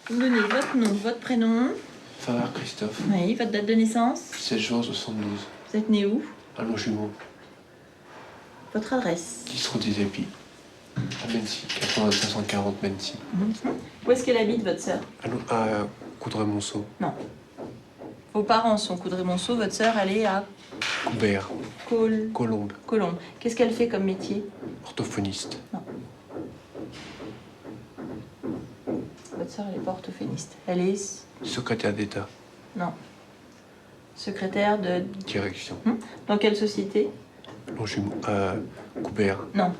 Vous me donnez votre nom, votre prénom. Favard Christophe. Oui, votre date de naissance. 16 juin 72. Vous êtes né où? À Longjumeau. Votre adresse. 10 route des Épis. À Mency. 8540 Mency. Où est-ce qu'elle habite, votre sœur? À Coudray-Monceau. Non. Vos parents sont Coudray-Monceau, votre sœur, elle est à Coubert. Colombes. Colombes. Qu'est-ce qu'elle fait comme métier? Orthophoniste. Non. Votre sœur, elle est pas orthophoniste. Elle est... Secrétaire d'État. Non. Secrétaire de... Direction. Dans quelle société? Longjumeau. Coubert. Non.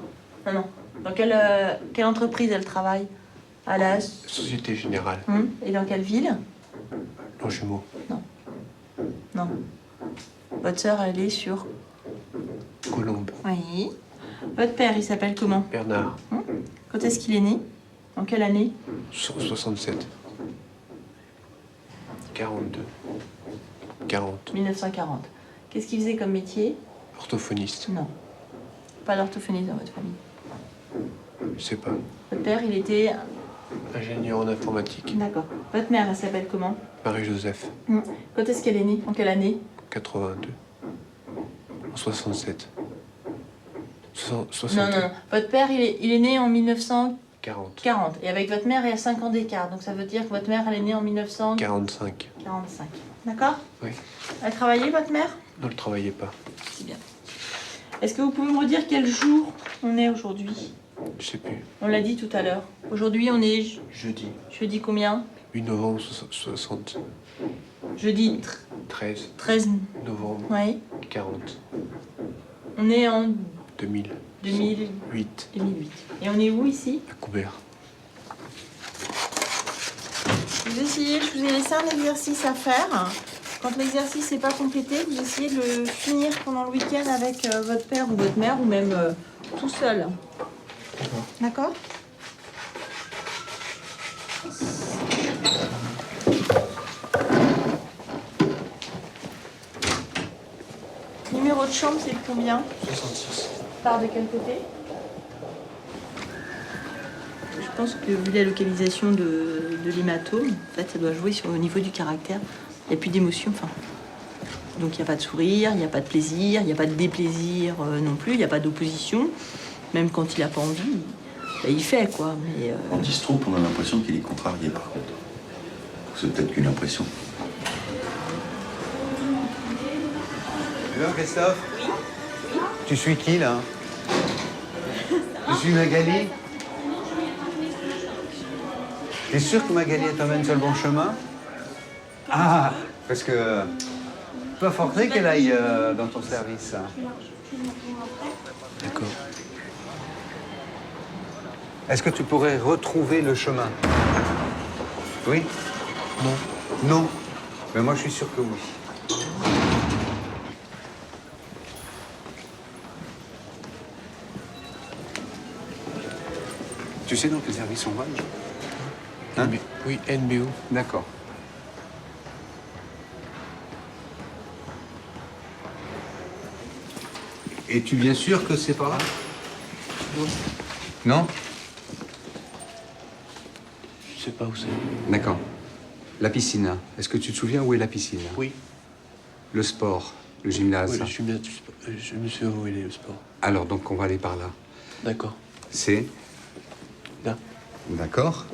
Non, non. Dans quelle entreprise elle travaille? À la... Société Générale. Et dans quelle ville? Longjumeau. Non. Votre sœur, elle est sur... Colombes. Oui. Votre père, il s'appelle comment? Bernard. Quand est-ce qu'il est né? En quelle année? 67. 42. 40. 1940. Qu'est-ce qu'il faisait comme métier? Orthophoniste. Non. Pas d'orthophoniste dans votre famille. Je sais pas. Votre père, il était... Ingénieur en informatique. D'accord. Votre mère, elle s'appelle comment? Marie-Joseph. Quand est-ce qu'elle est née? En quelle année? 82. En 67. 60. Non, non, non. Votre père, il est né en 1940. 40. Et avec votre mère, il y a 5 ans d'écart. Donc ça veut dire que votre mère, elle est née en 1945. 45. D'accord? Oui. Elle travaillait, votre mère? Ne le travaillez pas. C'est bien. Est-ce que vous pouvez me redire quel jour on est aujourd'hui? Je sais plus. On l'a dit tout à l'heure. Aujourd'hui, on est Jeudi. jeudi combien? 8 novembre 60. Jeudi 13 13. novembre Oui. 40. On est en 2000. 2008. 8. Et on est où ici? À Coubert. Vous essayez, je vous ai laissé un exercice à faire. Quand l'exercice n'est pas complété, vous essayez de le finir pendant le week-end avec votre père ou votre mère ou même tout seul. D'accord? Numéro de chambre, c'est combien? 66. Part de quel côté? Je pense que vu la localisation de l'hématome, en fait, ça doit jouer au niveau du caractère. Il n'y a plus d'émotion, enfin. Donc il n'y a pas de sourire, il n'y a pas de plaisir, il n'y a pas de déplaisir non plus, il n'y a pas d'opposition. Même quand il n'a pas envie, il fait quoi. Mais, En distro, on a l'impression qu'il est contrarié par contre. C'est peut-être qu'une impression. Hello Christophe? Oui. Tu suis qui là? Tu suis Magali? T'es sûr que Magali t'emmène sur le bon chemin? Ah, parce que pas forcé qu'elle aille dans ton service. D'accord. Est-ce que tu pourrais retrouver le chemin? Oui? Non. Non? Mais moi je suis sûr que oui. Tu sais dans quel service on va? Hein? Oui, NBO. D'accord. Es-tu bien sûr que c'est par là? Non. Non? Je sais pas où c'est. D'accord. La piscine. Est-ce que tu te souviens où est la piscine? Oui. Le sport, le gymnase. Oui, je me suis où il est le sport. Alors, donc, on va aller par là. D'accord. C'est? Là. D'accord.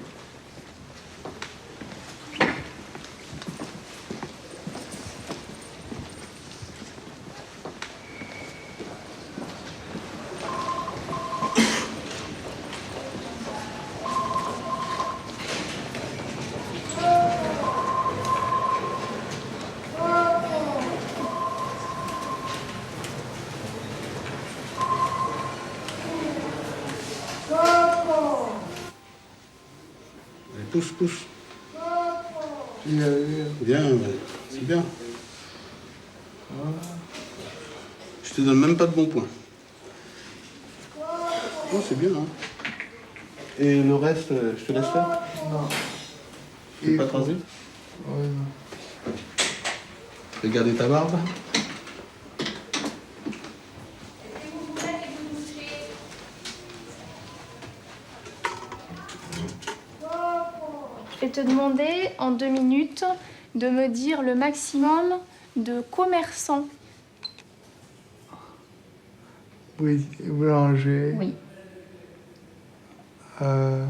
Pousse, pousse. Bien, c'est bien. Je te donne même pas de bons points. Oh, c'est bien, hein. Et le reste, je te laisse faire? Non. Tu veux pas te raser? Ouais, non. Regardez ta barbe. Je vais te demander en 2 minutes de me dire le maximum de commerçants. Oui, boulanger. Oui. Euh,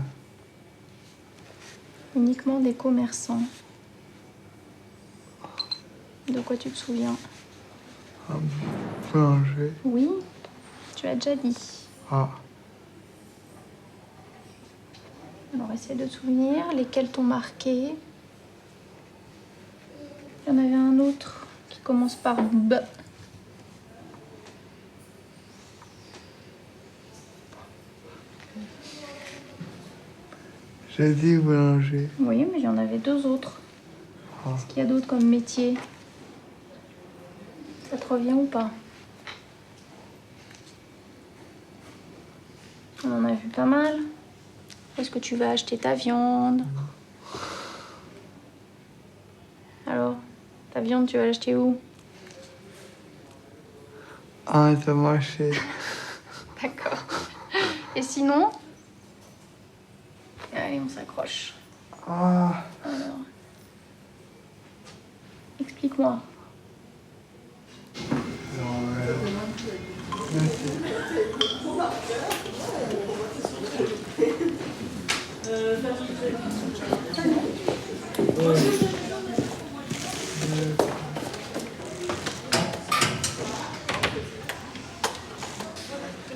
Uniquement des commerçants. De quoi tu te souviens? boulanger. Oui, tu as déjà dit. Ah, Alors essaie de te souvenir lesquels t'ont marqué. Il y en avait un autre qui commence par B. j'ai dit boulanger. Oui, mais il y en avait 2 autres. Ah. Qu'est-ce qu'il y a d'autre comme métier? Ça te revient ou pas? On en a vu pas mal. Où est-ce que tu vas acheter ta viande? Alors, ta viande, tu vas l'acheter où? Ah, t'as marché. D'accord. Et sinon? Allez, on s'accroche. Ah, Alors, explique-moi.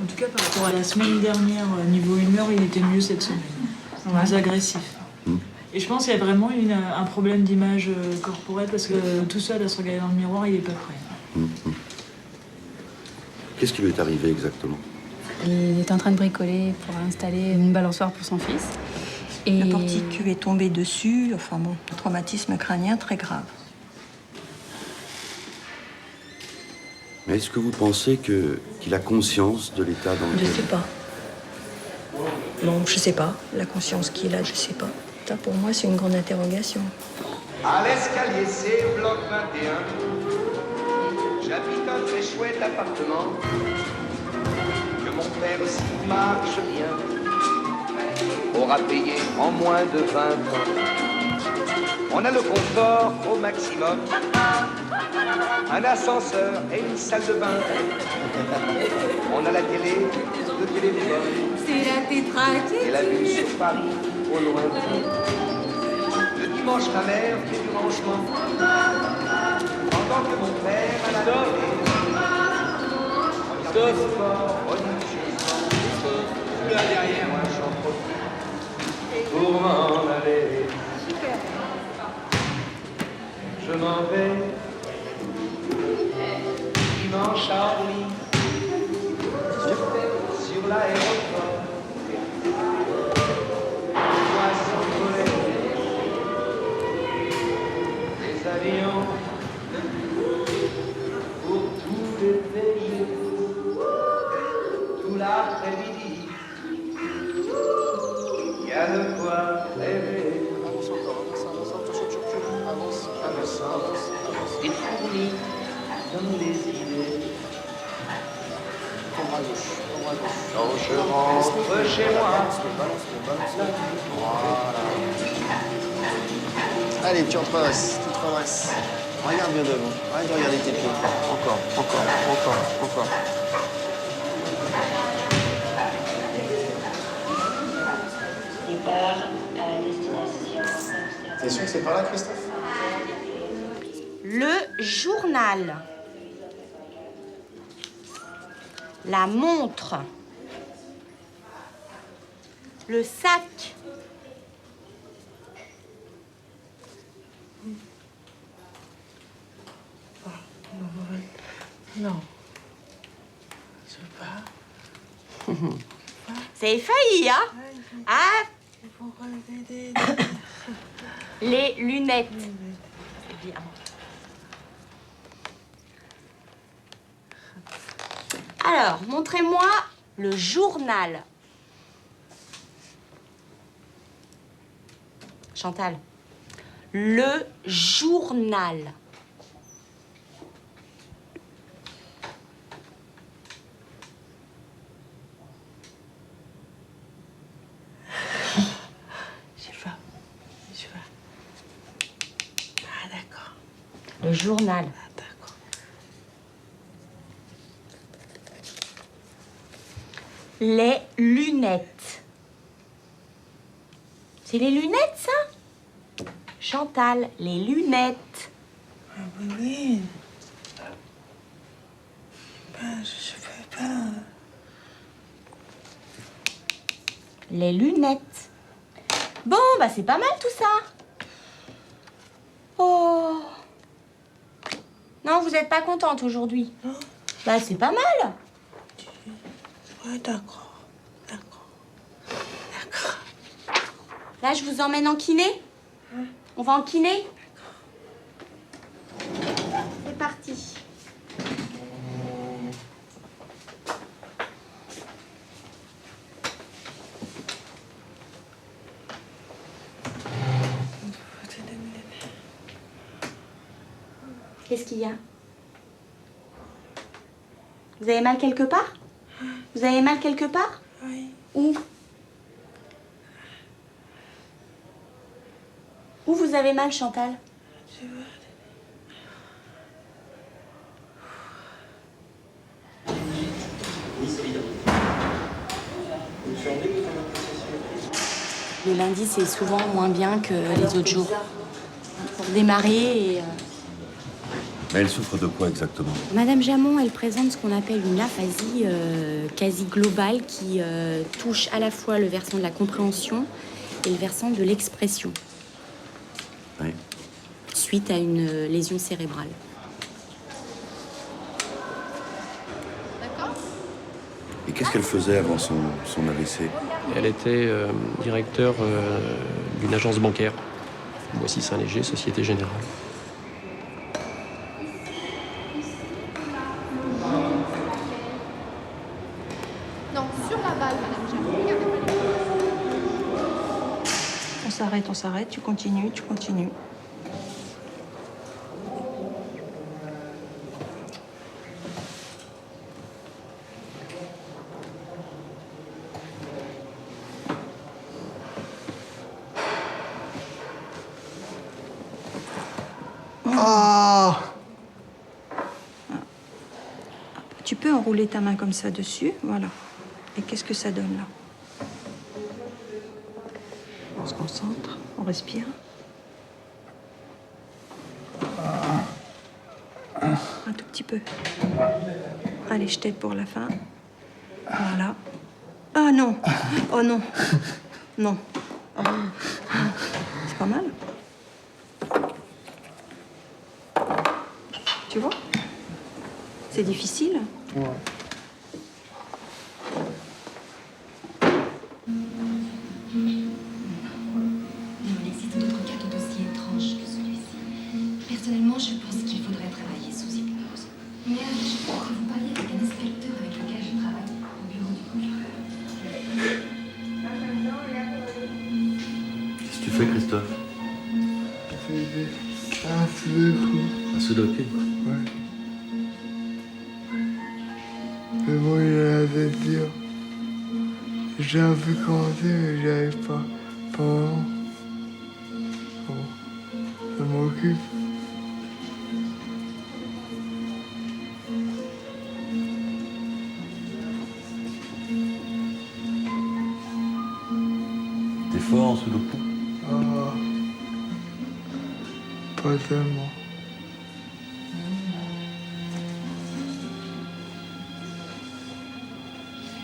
En tout cas, par rapport à la semaine dernière, niveau humeur, il était mieux cette semaine. Moins agressif. Et je pense qu'il y a vraiment un problème d'image corporelle parce que tout seul à se regarder dans le miroir, il est pas prêt. Qu'est-ce qui lui est arrivé exactement? Il est en train de bricoler pour installer une balançoire pour son fils. Et Le portique est tombé dessus, enfin bon, traumatisme crânien très grave. Mais est-ce que vous pensez qu'il a conscience de l'état dans Je lequel... sais pas. Non, je sais pas. La conscience qu'il a, je sais pas. Ça, pour moi, c'est une grande interrogation. À l'escalier, c'est bloc 21. J'habite un très chouette appartement. Que mon père aussi marche bien. Aura payé en moins de 20 ans. On a le confort au maximum. Un ascenseur et une salle de bain. On a la télé, le téléphone. C'est la tétraquée. Et la vue sur Paris au loin. Le dimanche, ma mère fait du rangement. Pendant que mon père à la télé. Regarde le sport religieusement. Là derrière, moi j'en profite pour m'en aller. Je m'en vais dimanche à Orly. Sur l'aéroport. Des avions pour tous les pays, tout l'après-midi, il y a de quoi rêver. Avance encore, avance, avance. Une fourmi donne les idées. Quand je rentre chez moi, Allez, tu redresses, tu te redresses. Regarde bien devant. Arrête de regarder tes pieds. Encore. Départ à destination. T'es sûr que c'est par là, Christophe? Le journal. La montre. Le sac. Non. Je veux pas. C'est failli, hein? Ah, les lunettes. C'est bien. Alors, montrez-moi le journal. Chantal. Le journal. Je sais pas. Je sais journal. Les lunettes. C'est les lunettes, ça? Chantal, les lunettes. Ah oui. Je peux pas. Les lunettes. Bon, bah c'est pas mal tout ça. Oh. Non, vous êtes pas contente aujourd'hui? Bah c'est pas mal. Ouais, d'accord. Là, je vous emmène en kiné. On va en kiné. C'est parti. Qu'est-ce qu'il y a? Vous avez mal quelque part? Vous avez mal quelque part? Oui. Où? Où vous avez mal, Chantal? Le lundi, c'est souvent moins bien que les autres jours. Pour démarrer et... Mais elle souffre de quoi exactement? Madame Jamon, elle présente ce qu'on appelle une aphasie quasi globale qui touche à la fois le versant de la compréhension et le versant de l'expression. Oui. Suite à une lésion cérébrale. Et qu'est-ce qu'elle faisait avant son AVC? Elle était directeur d'une agence bancaire, Boissy-Saint-Léger, Société Générale. Non, sur la balle, madame Jamon. Regardez pas les... On s'arrête, tu continues. Ah! Tu peux enrouler ta main comme ça dessus, voilà. Et qu'est-ce que ça donne là? On se concentre, on respire. Un tout petit peu. Allez, je t'aide pour la fin. Voilà. Ah non! Oh non! Non. Oh. C'est pas mal. Tu vois? C'est difficile. Ouais. C'est un autre cas tout aussi étrange que celui-ci. Personnellement, je pense qu'il faudrait travailler sous hypnose. Mais je crois que vous parliez avec un inspecteur avec lequel je travaille au bureau du procureur. Qu'est-ce que tu fais, Christophe? C'est un sudoku. Un sudoku? Ouais. Mais bon, il a la tête dure. J'ai un peu commencé, mais j'y arrive pas. Pas vraiment. Bon, ça m'occupe. T'es fort en sudoku? Ah, pas tellement.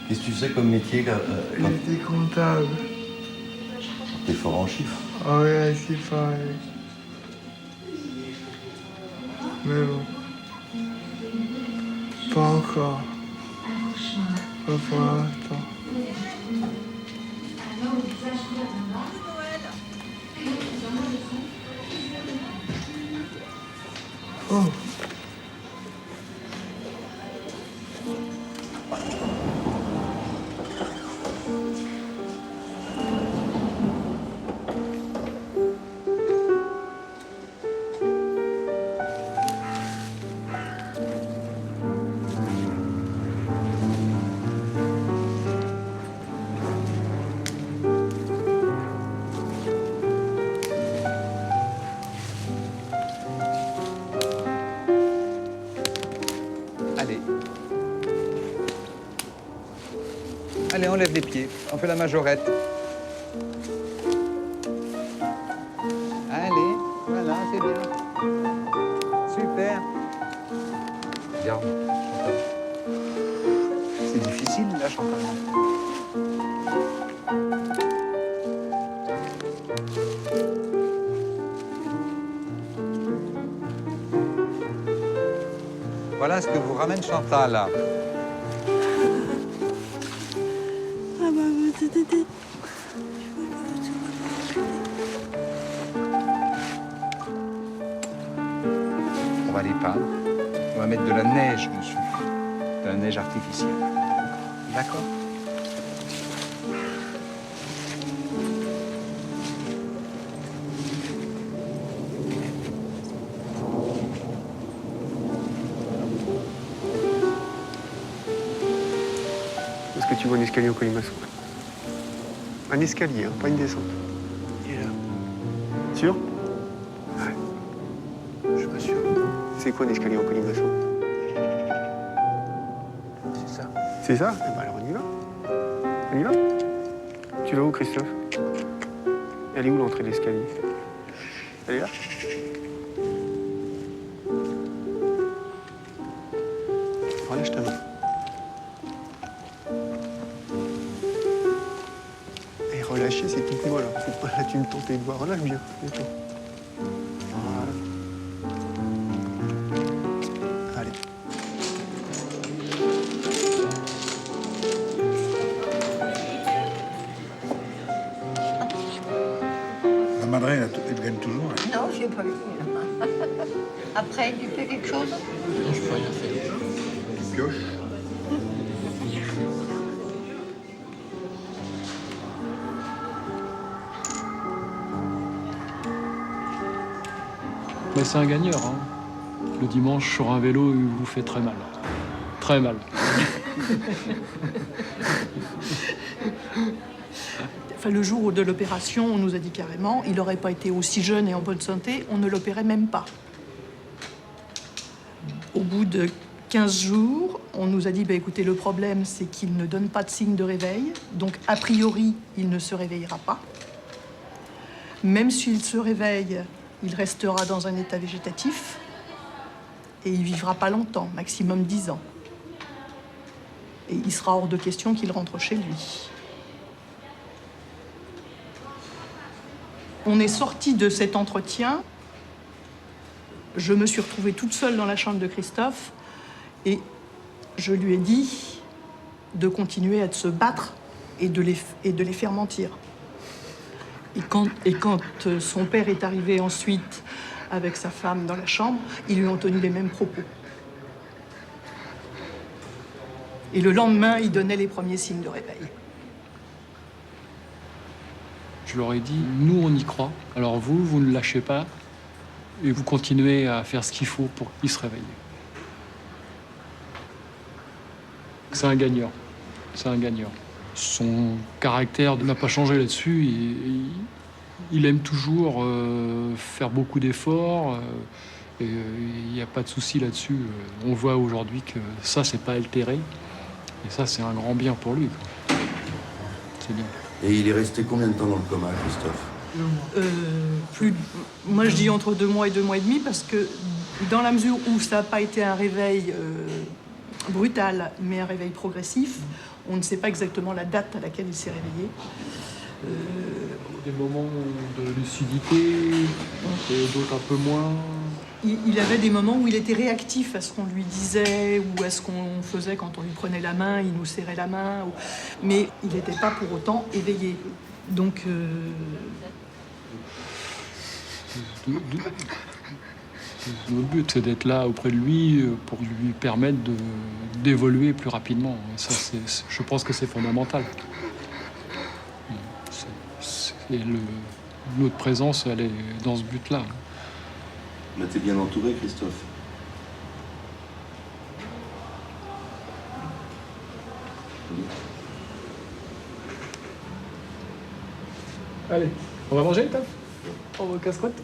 Qu'est-ce que tu fais comme métier quand J'étais comptable. t'es fort en chiffres? Ah ouais, c'est pareil. Mais bon. Pas encore. Pas pour l'instant. Oh. Allez, on lève les pieds. On fait la majorette. Allez, voilà, c'est bien. Super. Regarde, Chantal. C'est difficile, là, Chantal. Voilà ce que vous ramène Chantal, là. On va les peindre. On va mettre de la neige dessus. De la neige artificielle. D'accord? Est-ce que tu vois un escalier au colimaçon? Un escalier, hein, pas une descente. Il est là. Sûr? Ouais. Je suis pas sûr. C'est quoi un escalier en colimaçon? C'est ça. C'est ça? Eh ben alors on y va. On y va? Tu vas où, Christophe? Elle est où l'entrée de l'escalier? Elle est là? Relâche ta main. Et relâcher, c'est tout moi là. Faut pas là, tu me tentes les doigts. Relâche bien. Bientôt. Voilà. Allez. La madeleine, elle gagne toujours. Hein. Non, j'ai pas eu. Après, tu fais quelque chose? Non, je peux rien faire. Tu pioches. Mais c'est un gagneur. Hein. Le dimanche, sur un vélo, il vous fait très mal. Très mal. Enfin, le jour de l'opération, on nous a dit carrément, il n'aurait pas été aussi jeune et en bonne santé, on ne l'opérait même pas. Au bout de 15 jours, on nous a dit, bah, écoutez, le problème, c'est qu'il ne donne pas de signe de réveil, donc a priori, il ne se réveillera pas. Même s'il se réveille, il restera dans un état végétatif et il vivra pas longtemps, maximum 10 ans. Et il sera hors de question qu'il rentre chez lui. On est sorti de cet entretien. Je me suis retrouvée toute seule dans la chambre de Christophe et je lui ai dit de continuer à se battre et de les faire mentir. Et quand son père est arrivé ensuite avec sa femme dans la chambre, ils lui ont tenu les mêmes propos. Et le lendemain, il donnait les premiers signes de réveil. Je leur ai dit, nous, on y croit. Alors vous, vous ne lâchez pas et vous continuez à faire ce qu'il faut pour qu'il se réveille. C'est un gagnant. C'est un gagnant. Son caractère n'a pas changé là-dessus. Il aime toujours faire beaucoup d'efforts. Et il n'y a pas de souci là-dessus. On voit aujourd'hui que ça, c'est pas altéré. Et ça, c'est un grand bien pour lui. C'est bien. Et il est resté combien de temps dans le coma, Christophe? Moi, je dis entre 2 mois et 2 mois et demi, parce que dans la mesure où ça n'a pas été un réveil brutal, mais un réveil progressif, on ne sait pas exactement la date à laquelle il s'est réveillé. Des moments de lucidité, et d'autres un peu moins. Il avait des moments où il était réactif à ce qu'on lui disait ou à ce qu'on faisait quand on lui prenait la main, il nous serrait la main. Mais il n'était pas pour autant éveillé. Donc... Notre but, c'est d'être là auprès de lui pour lui permettre d'évoluer plus rapidement. Et ça, je pense que c'est fondamental. Notre présence, elle est dans ce but-là. Là, t'es bien entouré, Christophe. Allez, on va manger, Tom? On va au casse-croûte?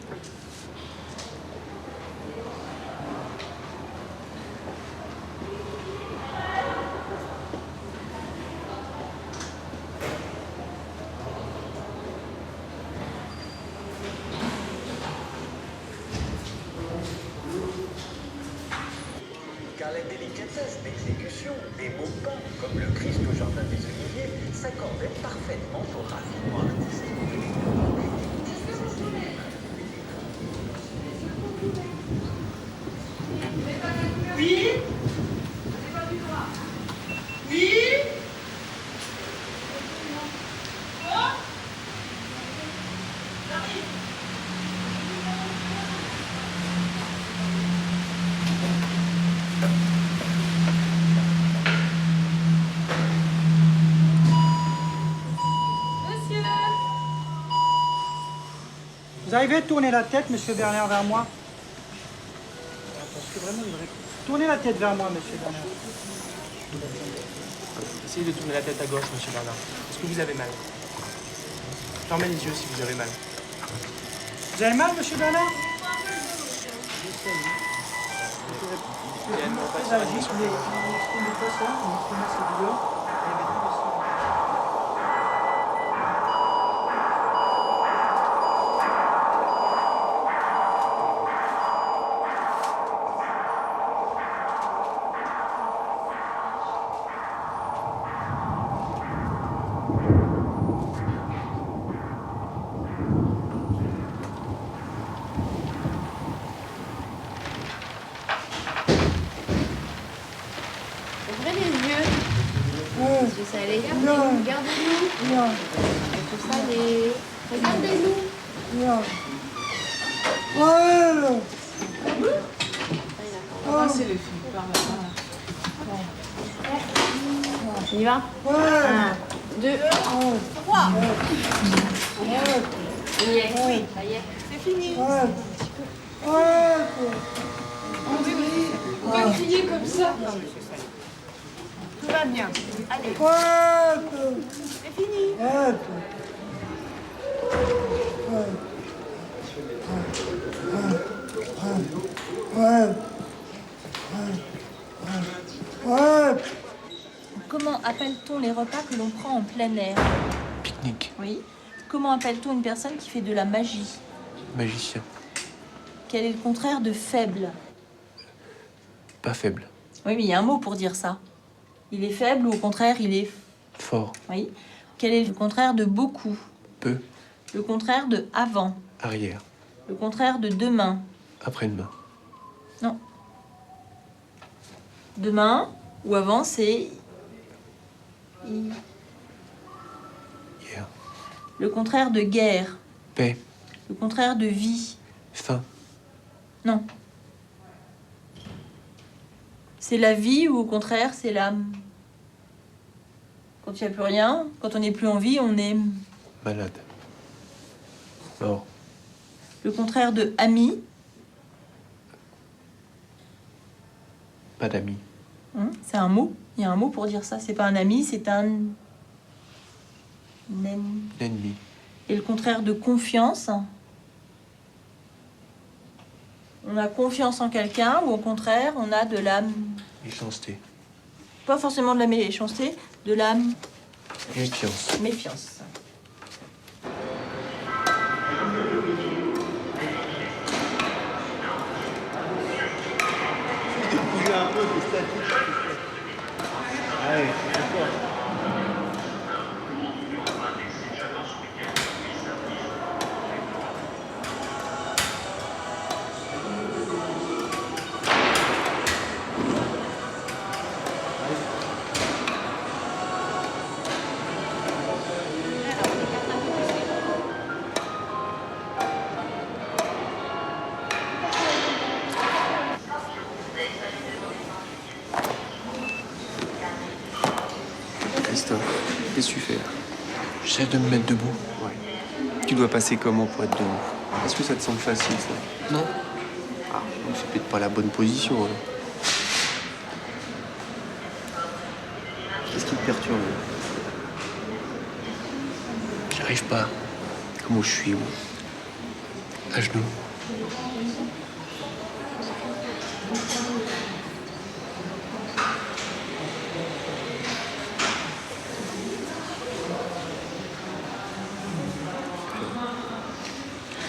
comme le Christ au jardin des Oliviers, s'accordait parfaitement au raffinement artistique. Oui? Oui? Vous arrivez à tourner la tête, monsieur Bernard, vers moi? Parce que vraiment, il devrait... Tournez la tête vers moi, monsieur Bernard. Essayez de tourner la tête à gauche, monsieur Bernard. Est-ce que vous avez mal? Fermez les yeux si vous avez mal. Vous avez mal, monsieur Bernard? Il y a une neuropathie radiation. Ouvrez les yeux. Monsieur Salé, regardez-nous. Monsieur Salé, regardez-nous. C'est les filles, par là. On y va? 1, 2, 3. Ça y est, oui, ça y est. C'est fini. Pourquoi crier comme ça? Tout va bien. Allez. C'est fini. Comment appelle-t-on les repas que l'on prend en plein air? Pique-nique. Oui. Comment appelle-t-on une personne qui fait de la magie? Magicien. Quel est le contraire de faible? Pas faible. Oui, mais il y a un mot pour dire ça. Il est faible ou au contraire, il est... Fort. Oui. Quel est le contraire de beaucoup? Peu. Le contraire de avant? Arrière. Le contraire de demain? Après-demain. Non. Demain ou avant, c'est... Hier. Le contraire de guerre? Paix. Le contraire de vie? Faim. Non. C'est la vie ou au contraire, c'est l'âme? Quand il n'y a plus rien, quand on n'est plus en vie, on est... Malade. Mort. Le contraire de ami? Pas d'amis. C'est un mot. Il y a un mot pour dire ça. C'est pas un ami, c'est un... L'ennemi. Et le contraire de confiance? On a confiance en quelqu'un ou au contraire, on a de la... Méchanceté. Pas forcément de la méchanceté, de la... Méfiance. Méfiance. Bougez un peu, c'est statique. Allez, c'est fort. Christophe, qu'est-ce que tu fais là? J'essaie de me mettre debout. Ouais. Tu dois passer comment pour être debout? Est-ce que ça te semble facile, ça? Non. Ah, donc c'est peut-être pas la bonne position, alors. Qu'est-ce qui te perturbe? J'arrive pas. Comment je suis, moi? À genoux.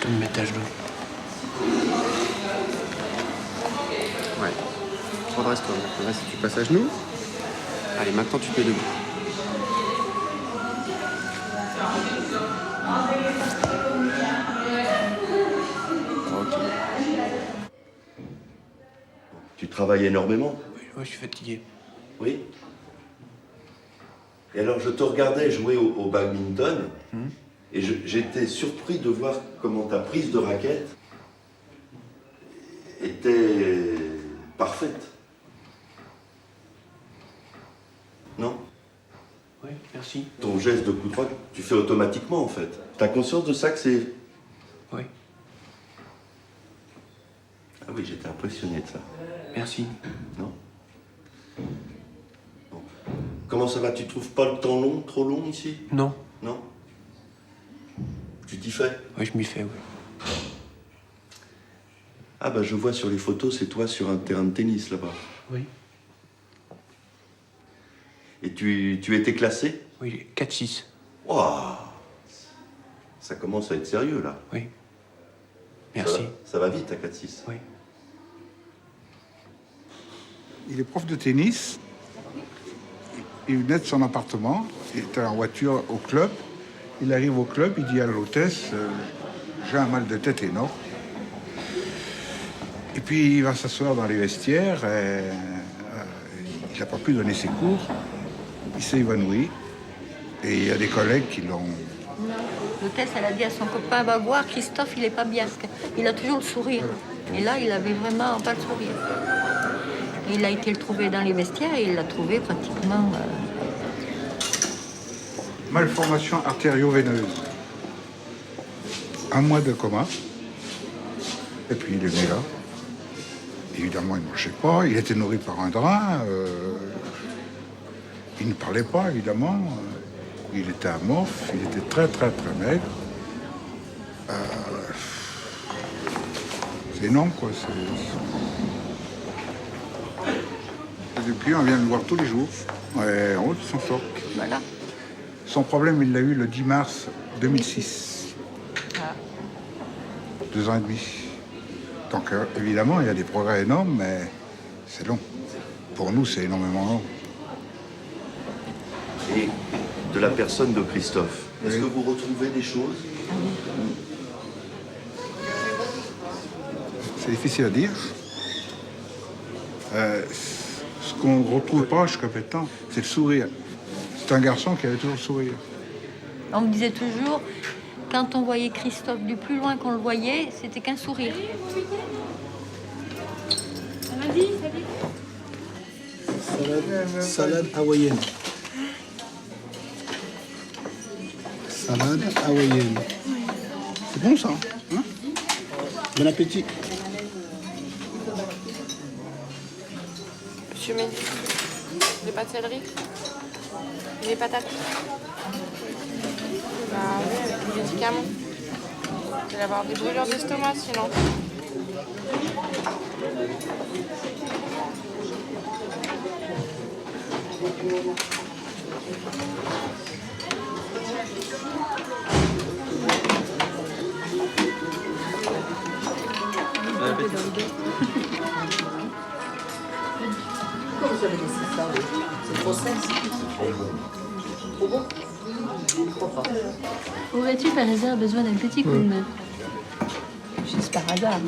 Je dois me mettre à genoux. Ouais. Redresse-toi. Là, si tu passes à genoux, Allez, maintenant tu te mets debout. Ok. Tu travailles énormément? Oui, moi je suis fatigué. Oui. Et alors, je te regardais jouer au badminton, et j'étais surpris de voir comment ta prise de raquette était parfaite. Non? Oui, merci. Ton geste de coup droit, tu fais automatiquement, en fait. T'as conscience de ça que c'est... Oui. Ah oui, j'étais impressionné de ça. Merci. Non? Bon. Comment ça va? Tu trouves pas le temps long, trop long ici? Non. Non? Tu t'y fais? Oui, je m'y fais, oui. Ah bah je vois sur les photos, c'est toi sur un terrain de tennis là-bas. Oui. Et tu étais classé? Oui, 4-6. Waouh! Ça commence à être sérieux là. Oui. Merci. Ça va vite à 4-6. Oui. Il est prof de tennis. Il venait de son appartement. Il était en voiture au club. Il arrive au club, il dit à l'hôtesse j'ai un mal de tête énorme. Et puis il va s'asseoir dans les vestiaires. Et, il n'a pas pu donner ses cours. Il s'est évanoui. Et il y a des collègues qui l'ont... L'hôtesse, elle a dit à son copain, va voir, Christophe, il est pas bien. Il a toujours le sourire. Et là, il avait vraiment pas le sourire. Et il a été le trouver dans les vestiaires et il l'a trouvé pratiquement... Malformation artério-veineuse. 1 mois de coma. Et puis il est né là. Évidemment, il ne marchait pas. Il était nourri par un drain. Il ne parlait pas, évidemment. Il était amorphe. Il était très, très, très maigre. C'est énorme, quoi. Et depuis, on vient le voir tous les jours. Et en haut, il s'en sort. Voilà. Son problème, il l'a eu le 10 mars 2006. 2 ans et demi. Donc, évidemment, il y a des progrès énormes, mais c'est long. Pour nous, c'est énormément long. Et de la personne de Christophe, est-ce que vous retrouvez des choses? C'est difficile à dire. Ce qu'on ne retrouve pas jusqu'à peu de temps, c'est le sourire. C'est un garçon qui avait toujours le sourire. On me disait toujours, quand on voyait Christophe du plus loin qu'on le voyait, c'était qu'un sourire. Salade hawaïenne. Salade hawaïenne. C'est bon ça, hein? Bon appétit. Monsieur Mendy, des pâtes céleri, des patates. Bah oui, avec des médicaments. Vous allez avoir des brûlures d'estomac sinon. Pourquoi vous avez laissé ça? C'est trop sec. Trop bon? Trop fort. Aurais-tu par hasard besoin d'un petit coup de main? Juste par hasard.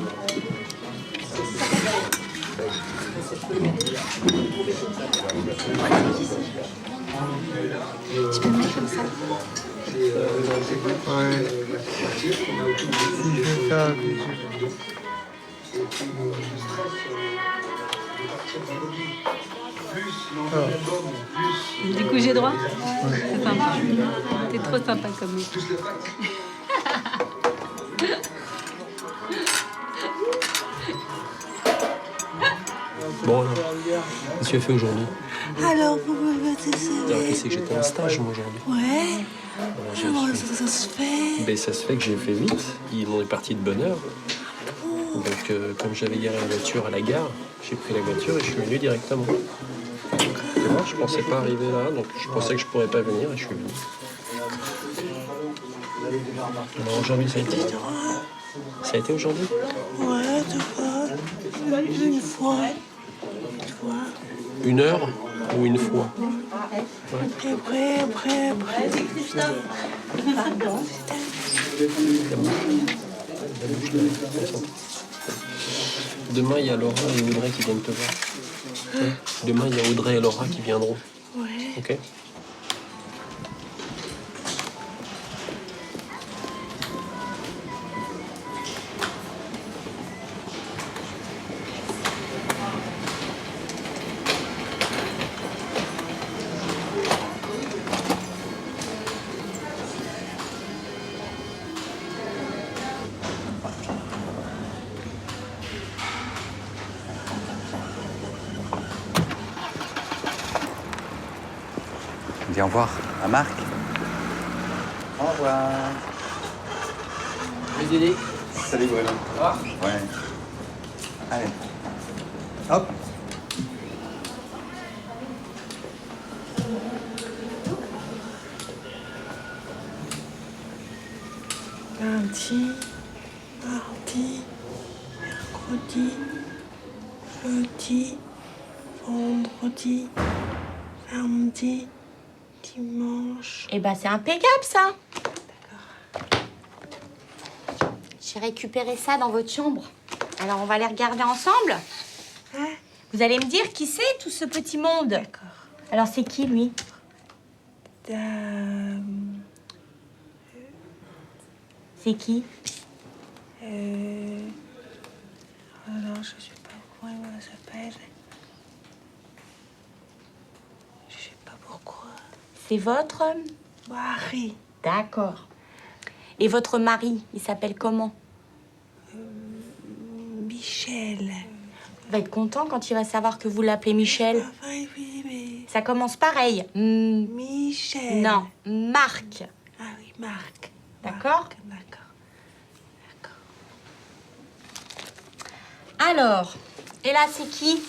Tu peux me mettre comme ça? Ouais. Si je fais ça, Du coup, j'ai droit? C'est sympa. T'es trop sympa comme lui. Bon, alors, qu'est-ce que tu as fait aujourd'hui? Alors, pourquoi tu sais? C'est que j'étais en stage, moi, aujourd'hui. Ouais. Comment ça se fait? Ben, ça se fait que j'ai fait vite. On est parti de bonne heure. Donc, comme j'avais garé la voiture à la gare, j'ai pris la voiture et je suis venu directement. Et moi, je pensais pas arriver là, donc je pensais que je pourrais pas venir et je suis venu. Alors, aujourd'hui, ça a été? Ça a été aujourd'hui? Ouais, tu vois. Une fois. Tu vois. 1 heure ou une fois? Après. Vas-y, Christophe. Pardon. Demain, il y a Laura et Audrey qui viennent te voir. Ouais. Demain, il y a Audrey et Laura qui viendront. Ouais. Ok. On dit au revoir à Marc. Au revoir. Salut Dédé. Salut Bruno. Au revoir. Ouais. Allez. Hop. Lundi, mardi, mercredi, jeudi, vendredi, samedi, dimanche. Eh ben, c'est impeccable, ça. D'accord. J'ai récupéré ça dans votre chambre. Alors, on va les regarder ensemble. Vous allez me dire qui c'est, tout ce petit monde. D'accord. Alors, c'est qui, lui? C'est qui? Alors, je sais pas comment elle s'appelle. Je sais pas pourquoi. C'est votre mari. D'accord. Et votre mari, il s'appelle comment? Michel. Il va être content quand il va savoir que vous l'appelez Michel. Oui, mais... Ça commence pareil. Michel. Non, Marc. Ah oui, Marc. D'accord? D'accord. Alors, et là, c'est qui?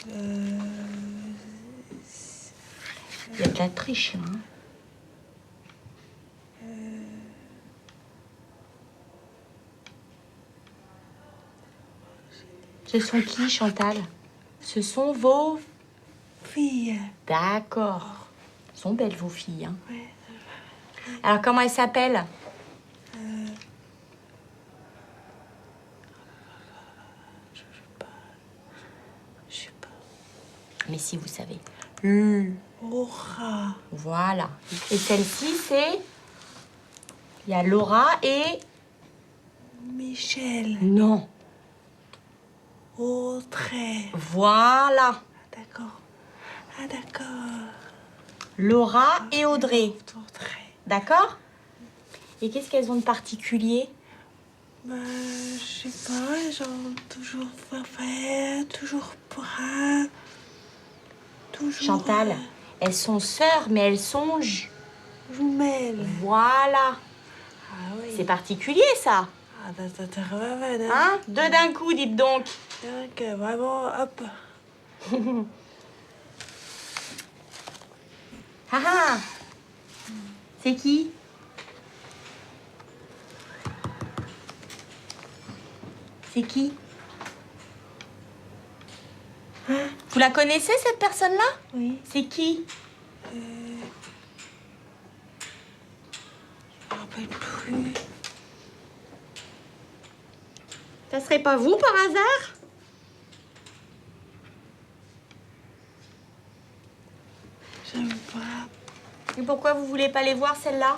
Il y a de la triche, hein. Ce sont qui, Chantal? Ce sont vos filles. D'accord. Elles sont belles, vos filles, hein. Ouais. Alors, comment elles s'appellent? Je sais pas. Mais si, vous savez. Laura. Voilà. Et celle-ci, c'est... Il y a Laura et... Michel. Non. Audrey. Voilà. D'accord. Ah, d'accord. Laura et Audrey. Audrey. D'accord? Et qu'est-ce qu'elles ont de particulier? Bah, je sais pas, elles ont toujours fait, toujours brun, toujours... Chantal, elles sont sœurs, mais elles sont jumelles. Voilà. Ah oui. C'est particulier, ça. Ah, t'as rêvé, hein? Deux d'un coup, dites donc. Donc, vraiment, hop. Ah ah. C'est qui? C'est qui? Vous la connaissez, cette personne-là? Oui. C'est qui? Je me rappelle plus. Ça serait pas vous, par hasard? J'aime pas. Et pourquoi vous voulez pas les voir, celle-là?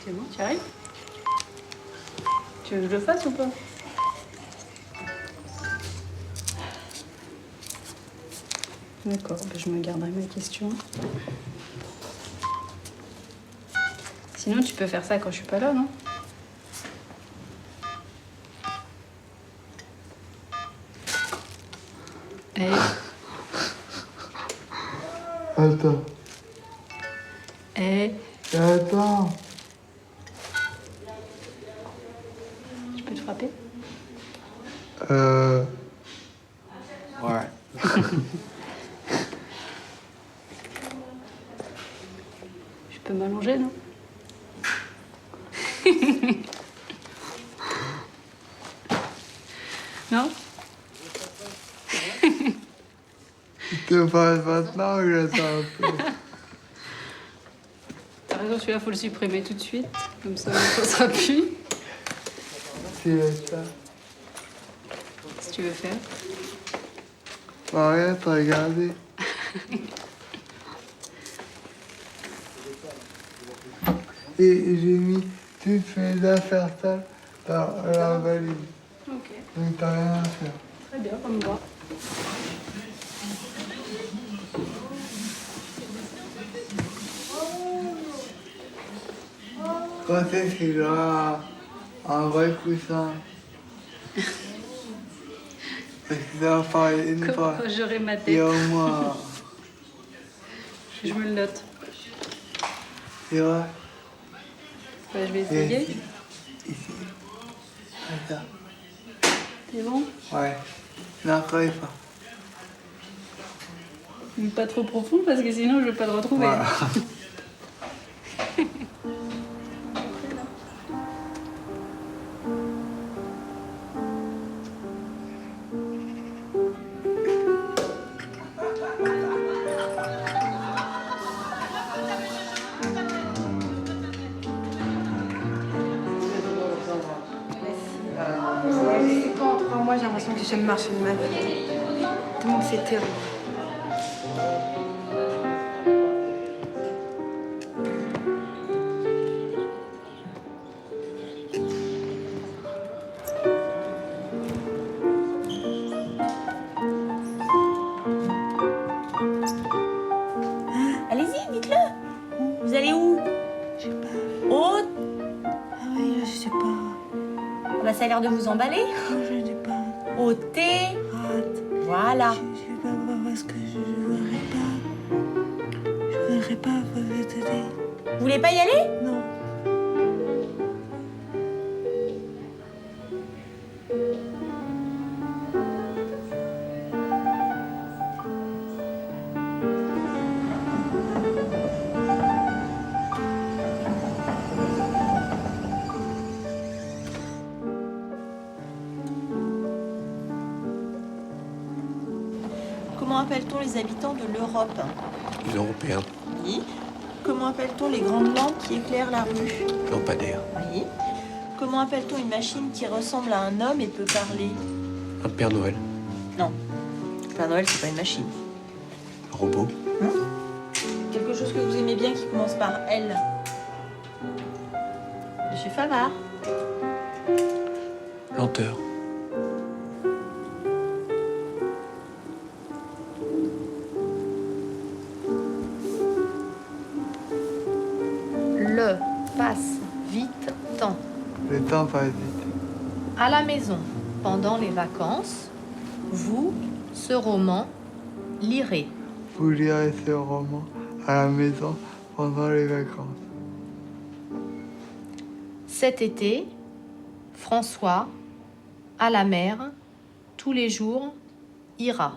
C'est bon, tu arrives? Tu veux que je le fasse ou pas? D'accord, ben je me garderai mes questions. Sinon, tu peux faire ça quand je suis pas là, non? Eh. Allô? Attends. Eh, Attends. je peux te frapper? Ouais. Je peux m'allonger, non? Non? Je te parle maintenant ou j'attends un peu? T'as raison, celui-là, faut le supprimer tout de suite. Comme ça, on ne passera plus. Tu veux ça? Si tu veux faire. Arrête, regardez. Et j'ai mis toutes mes affaires sales dans la valise. Ok. Donc t'as rien à faire. Très bien, comme moi. Quand est-ce qu'il y aura un vrai coussin? Parce que ça va faire une fois. Quand j'aurai ma Et tête. au moins. Je me le note. C'est vrai? Bah, je vais essayer. Ici. Attends. C'est bon? Ouais. Non, quand il pas. Mais pas trop profond parce que sinon je vais pas le retrouver. Voilà. C'est quand en 3 mois, j'ai l'impression que j'ai jamais marché de ma vie. Tellement c'est terrible. Allez-y, dites-le. Vous allez où? Je sais pas. Oh, Ah oui, je sais pas. bah, ça a l'air de vous emballer. Non, je sais pas. Au thé. Hâte. Voilà. Je sais pas parce que je voudrais pas. Je voudrais pas t'aider. Vous voulez pas y aller? Non. Comment appelle-t-on les habitants de l'Europe? Les Européens, Oui. Comment appelle-t-on les grandes lampes qui éclairent la rue? lampadaires, Oui. Comment appelle-t-on une machine qui ressemble à un homme et peut parler? un Père Noël, Non. Le Père Noël, c'est pas une machine. un robot, Quelque chose que vous aimez bien qui commence par L. Monsieur Favard. lenteur, Le passe vite temps. Le temps passe vite. À la maison, pendant les vacances, vous, ce roman, lirez. Vous lirez ce roman à la maison pendant les vacances. Cet été, François, à la mer, tous les jours, ira.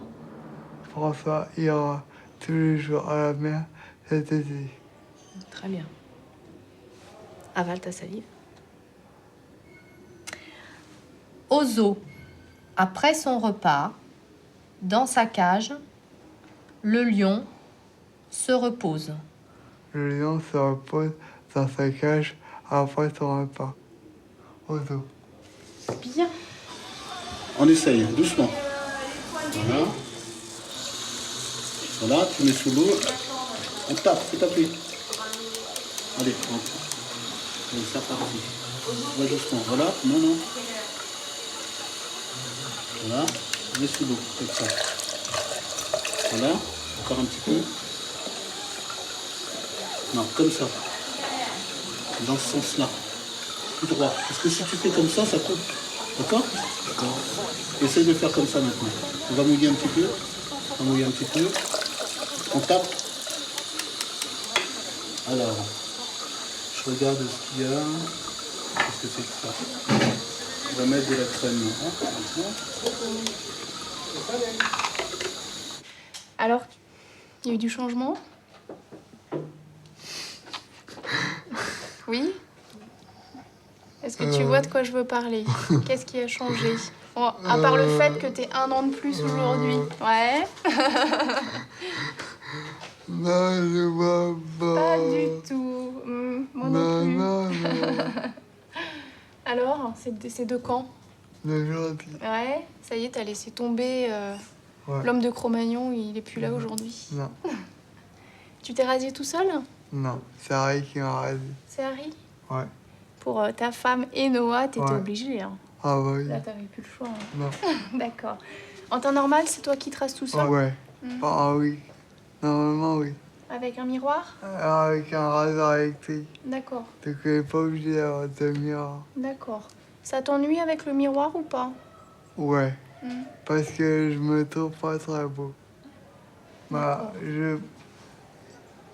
François ira tous les jours à la mer cet été. Très bien. Avale ta salive. Au zoo, après son repas, dans sa cage, le lion se repose. Le lion se repose dans sa cage après son repas. Au zoo. Bien. On essaye, doucement. Voilà. Voilà, tu mets sous l'eau. On tape, faut taper. Allez, rentre. Allez, c'est parti. Va doucement, voilà. Non, non. Voilà, mets sous l'eau, comme ça. Voilà, encore un petit peu. Non, comme ça. Dans ce sens-là. Tout droit. Parce que si tu fais comme ça coupe. D'accord? D'accord. Essaye de faire comme ça maintenant. On va mouiller un petit peu. On va mouiller un petit peu. On tape. Alors, je regarde ce qu'il y a. Qu'est-ce que c'est que ça? On va mettre de la crème. Alors, il y a eu du changement? Oui? Est-ce que tu vois de quoi je veux parler? Qu'est-ce qui a changé? Bon, à part le fait que t'aies 1 an de plus aujourd'hui. Ouais? Non, je vois pas. Pas du tout. Moi non plus. Alors, c'est de quand? D'aujourd'hui. Ouais, ça y est, t'as laissé tomber Ouais. l'homme de Cro-Magnon, il est plus là aujourd'hui. Non. Tu t'es rasé tout seul? Non, c'est Harry qui m'a rasé. C'est Harry? Ouais. Pour ta femme et Noah, t'étais Ouais. obligé. Hein. Ah bah oui. Là, t'avais plus le choix. Hein. Non. D'accord. En temps normal, c'est toi qui te rases tout seul? Ouais. Mm. Ah oui. Normalement, oui. Avec un miroir? Avec un rasoir électrique. D'accord. Donc, on n'est pas obligé d'avoir de miroir. D'accord. Ça t'ennuie avec le miroir ou pas? Ouais. Mm. Parce que je me trouve pas très beau. Bah, je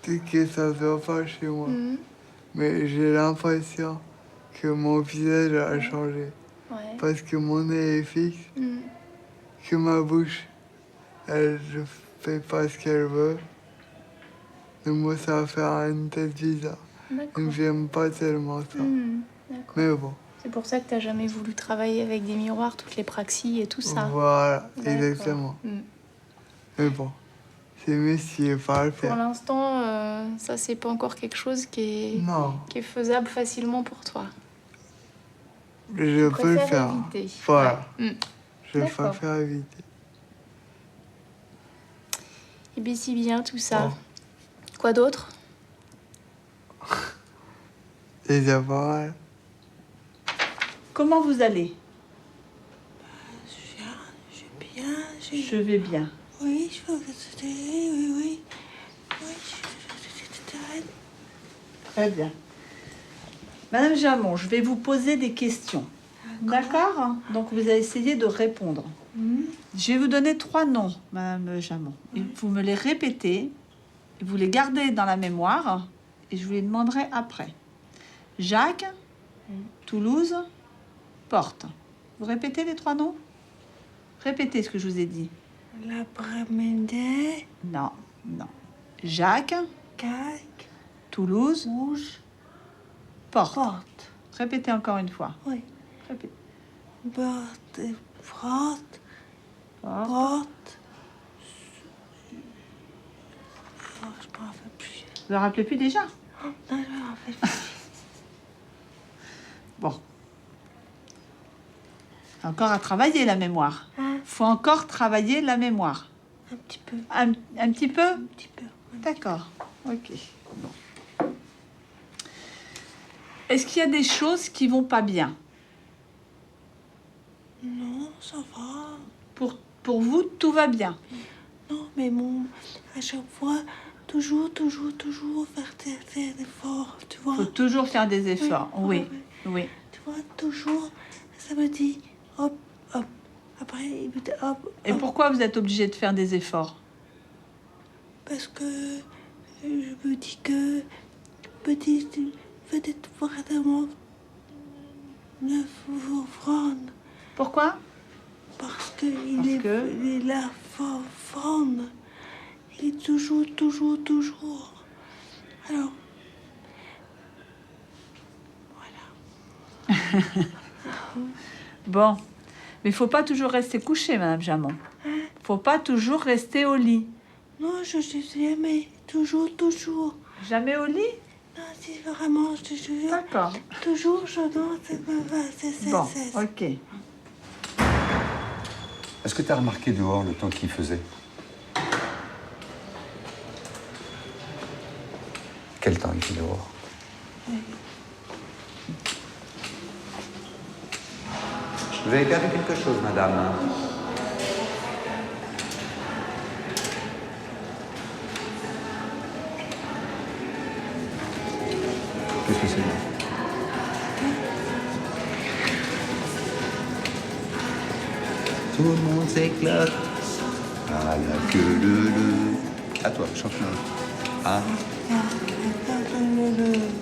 sais que ça se voit pas chez moi. Mm. Mais j'ai l'impression que mon visage a changé. Ouais. Parce que mon nez est fixe, Mm. que ma bouche, elle ne fait pas ce qu'elle veut. Donc moi, ça va faire une tête bizarre. D'accord. Donc j'aime pas tellement ça. Mm. D'accord. Mais bon, C'est pour ça que t'as jamais voulu travailler avec des miroirs, toutes les praxis et tout ça. voilà, D'accord. exactement. Mm. Mais bon, c'est mieux s'il n'est pas à le Pour faire. l'instant, ça, c'est pas encore quelque chose qui Non. est faisable facilement pour toi. Je peux le préfères faire. éviter. Voilà. Ouais. Mm. Je D'accord. préfère éviter. Et bien, si bien, tout ça. Bon. Quoi d'autre? Les appareils. Comment vous allez? Bien, Je vais bien. Oui, je veux que c'était... Oui, oui. Oui, je... Très bien. Madame Jamon, je vais vous poser des questions. D'accord? Donc vous allez essayer de répondre. Je vais vous donner 3 noms, Madame Jamon. Et vous me les répétez, et vous les gardez dans la mémoire, et je vous les demanderai après. Jacques, Toulouse, Porte. Vous répétez les 3 noms? Répétez ce que je vous ai dit. L'après-midi. Non, non. Jacques, Toulouse, Rouge, Porte. Répétez encore une fois. Oui. Répétez. Porte, porte, Porte. porte. Oh, je m'en rappelle plus. Vous ne vous rappelez plus déjà? Non, je m'en rappelle plus. Bon. Encore à travailler la mémoire. Faut encore travailler la mémoire. Un petit peu. Un petit peu? Un petit peu. D'accord. Ok. Bon. Est-ce qu'il y a des choses qui vont pas bien? Non, ça va. Pour vous, tout va bien? Non, mais bon, à chaque fois, toujours faire des efforts, tu vois. Faut toujours faire des efforts. Oui, oui. Tu vois, toujours, ça me dit hop, hop. Après, il me dit hop, hop. Et pourquoi vous êtes obligé de faire des efforts? Parce que je me dis que peut-être vraiment ne vous rendre. Pourquoi? Parce qu'il est là, fond. Il est toujours. Alors, Bon. Mais il faut pas toujours rester couché, Madame Jamon. Faut pas toujours rester au lit. non, je suis jamais, toujours. Jamais au lit? Non, c'est vraiment, je te jure. D'accord. Toujours, je dois, c'est. Bon, ok. Est-ce que tu as remarqué dehors le temps qu'il faisait? Quel temps il fait dehors? Vous avez perdu quelque chose, madame? Qu'est-ce que c'est? Tout le monde s'éclate à la queue de le. À toi, chante-le. Ah.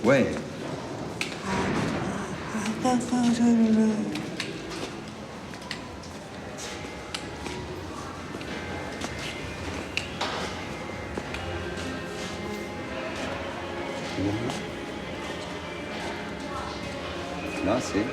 Ouais. Là, c'est...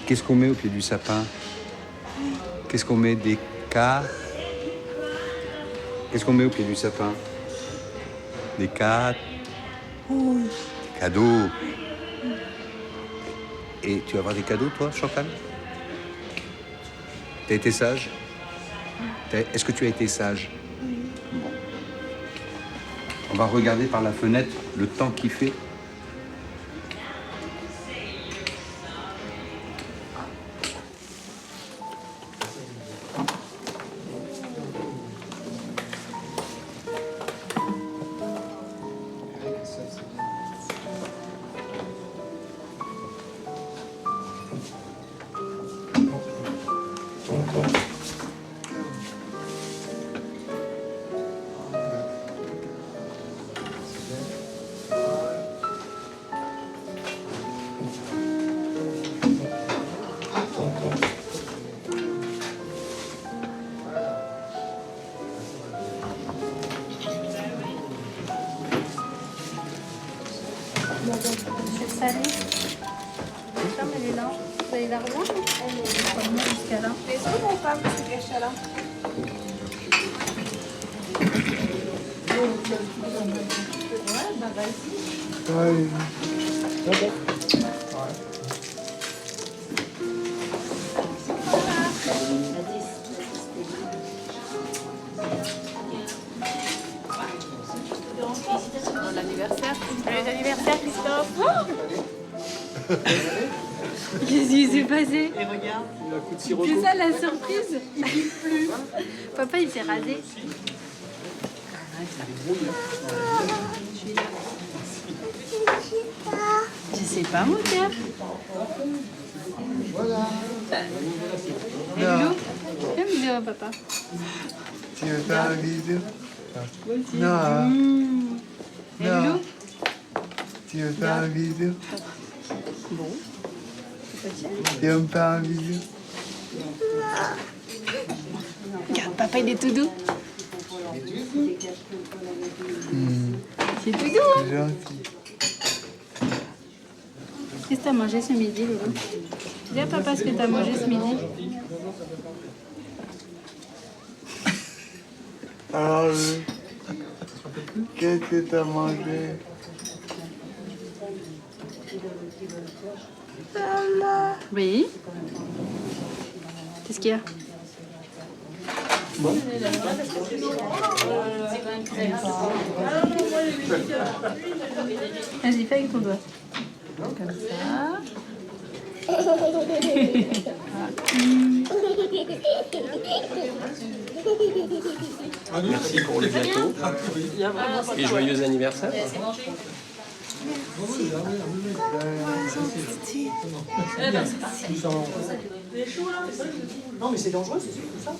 Qu'est-ce qu'on met au pied du sapin? Qu'est-ce qu'on met des cas? Qu'est-ce qu'on met au pied du sapin? Des cas? Cadeaux. Et tu vas avoir des cadeaux, toi, Chantal? T'as été sage? Est-ce que tu as été sage? Bon. On va regarder par la fenêtre le temps qu'il fait. Monsieur Salé. La chambre, elle est là. Vous avez l'argent? Comment jusqu'à là? Les autres ou pas, monsieur Gachala? Ouais, bah vas-y. L'anniversaire. Joyeux anniversaire, Christophe. Qu'est-ce qui s'est passé? Et regarde. C'est ça la surprise? Il bouge plus. Papa, il s'est rasé. Je sais pas, mon cœur. Voilà. Et Loulou, fais une vidéo à papa. Tu veux faire une vidéo? Non. Et Non. Loulou? Tu veux faire une vidéo? Bon. Tu veux me faire une vidéo? Regarde, papa, il est tout doux. C'est tout doux, hein? C'est gentil. Qu'est-ce que t'as mangé ce midi, Loulou? Dis à papa ce que t'as mangé ce midi. Alors, qu'est-ce que t'as mangé? Maman. Oui. Qu'est-ce qu'il y a? Bon. Vas-y, fais avec ton doigt. Comme ça. Merci pour le gâteau. Et joyeux anniversaire. Non, mais c'est dangereux, c'est surtout ça.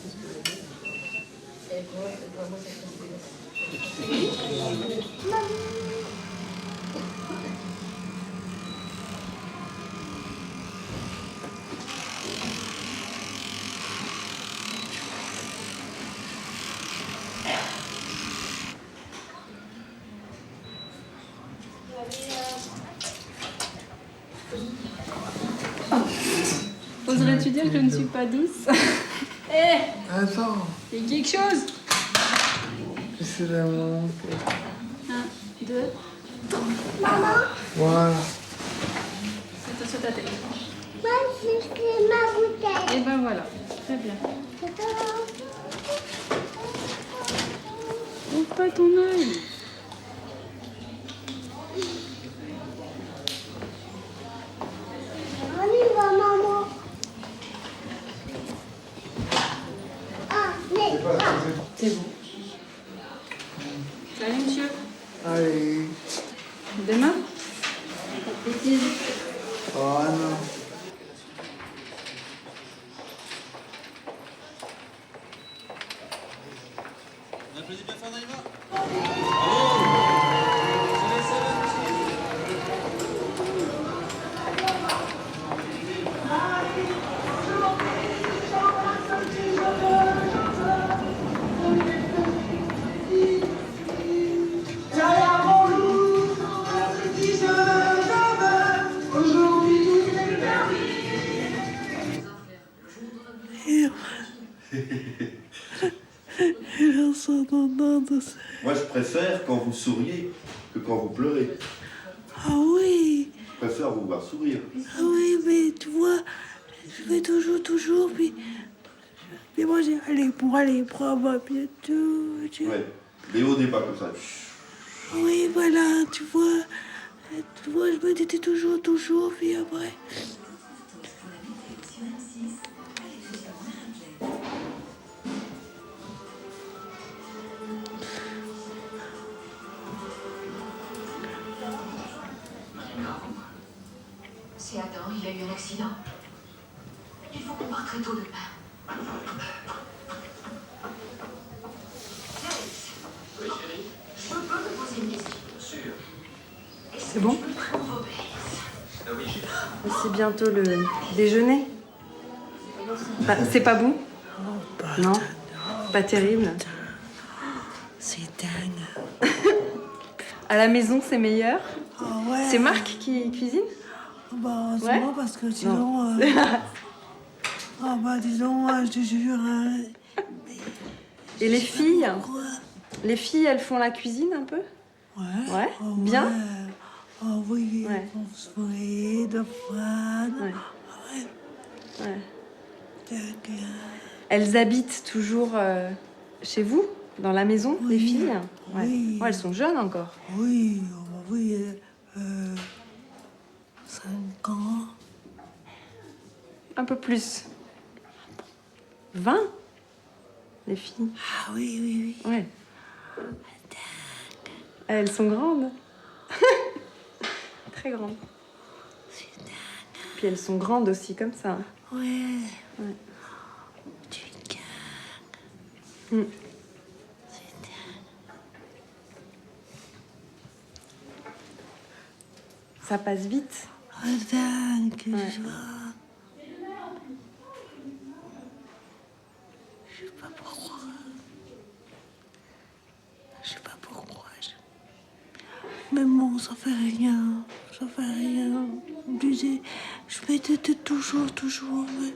Oserais-tu dire que je ne suis pas douce? Eh, Attends, il y a quelque chose. c'est la maman. 1, 2, Maman. Voilà. c'est sur ta tête. Moi, c'est ma bouteille. Et ben voilà, très bien. Ouvre pas ton œil. On y va, maman. Ah, mais... C'est bon. Salut, monsieur. Allez. Demain? Oh non. content de ça. Moi, je préfère quand vous souriez que quand vous pleurez. Ah oui. Je préfère vous voir sourire. Ah oui, mais tu vois, je fais toujours, puis moi j'ai, allez, prends-moi bientôt. Ouais, des hauts, des bas comme ça. Oui, voilà, tu vois, je me disais toujours, puis après. C'est Adam, il a eu un accident. Il faut qu'on parte très tôt demain. Thérèse. Oui, chérie. Je peux te poser une question. Bien sûr. C'est bon? Ah oui, chérie. C'est bientôt le déjeuner. Bah, c'est pas bon? Non? Pas terrible? C'est dingue. À la maison, c'est meilleur? Ah ouais. C'est Marc qui cuisine? Bah, c'est Ouais. moi parce que sinon. Ah bah, disons, je te jure. Et les filles? Les filles, elles font la cuisine un peu? Ouais. Ouais? Bien? Oh oui, Ouais. oui, de fan. Ouais. Ouais. Ouais. Elles habitent toujours chez vous? Dans la maison, les filles? Ouais. Oui. Ouais, elles sont jeunes encore. Oui, oui. 5 ans. Un peu plus. 20? Les filles? Ah oui. Ouais. Elles sont grandes. Très grandes. Puis elles sont grandes aussi, comme ça. Ouais. Ouais. Tu Mm. Ça passe vite. Ah, dingue, Ouais. je vois. Je sais pas pourquoi. Mais bon, ça fait rien. Je m'étais toujours, mais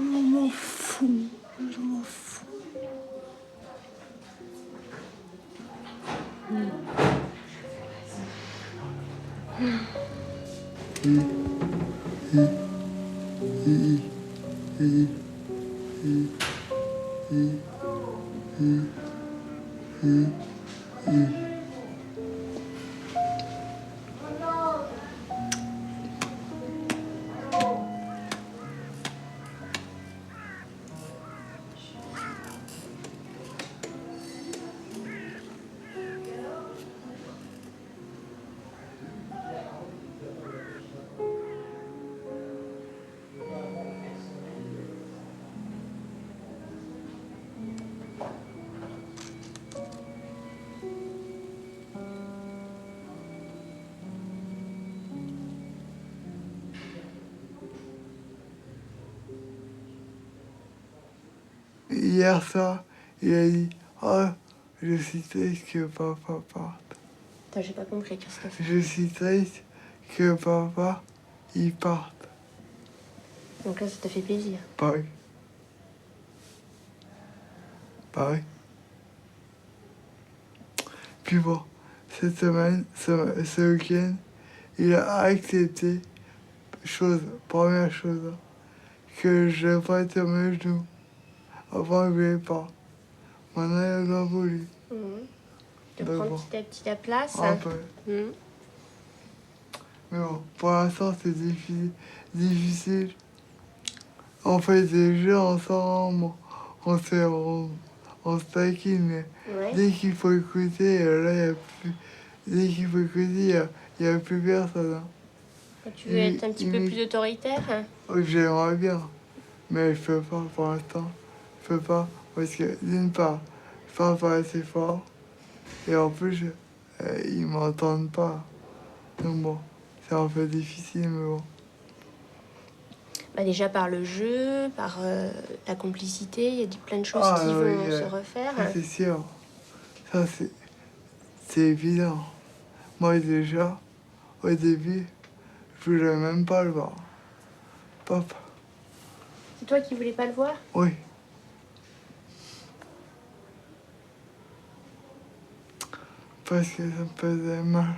je m'en fous. Hier soir, il a dit « Oh, je suis triste que papa parte. Attends, j'ai pas compris, Christophe. Je suis triste que papa, il parte. Donc là, ça te fait plaisir. Pareil. Puis bon, cette semaine, ce week-end, il a accepté, première chose, que je prête mes genoux. Avant, il voulait pas. Maintenant, il a voulu. De Donc prendre bon. petit à petit ta place. Un peu. Mhm. Mais bon, pour l'instant, c'est difficile. On fait des jeux ensemble, on se taquine, mais Ouais. dès qu'il faut écouter, là, il n'y a plus. Dès qu'il faut écouter, il n'y a plus personne. Hein. Tu veux être un petit peu plus autoritaire? Oh, j'aimerais bien, mais je peux pas pour l'instant. Je peux pas, parce que d'une part, je parle pas assez fort, et en plus, ils m'entendent pas. Donc bon, c'est un peu difficile, mais bon. Bah déjà par le jeu, par la complicité, il y a plein de choses Ah, qui oui, vont se refaire. ça, c'est sûr. Ça, c'est évident. Moi, déjà, au début, je voulais même pas le voir. Papa, C'est toi qui voulais pas le voir? oui. parce que ça me faisait mal.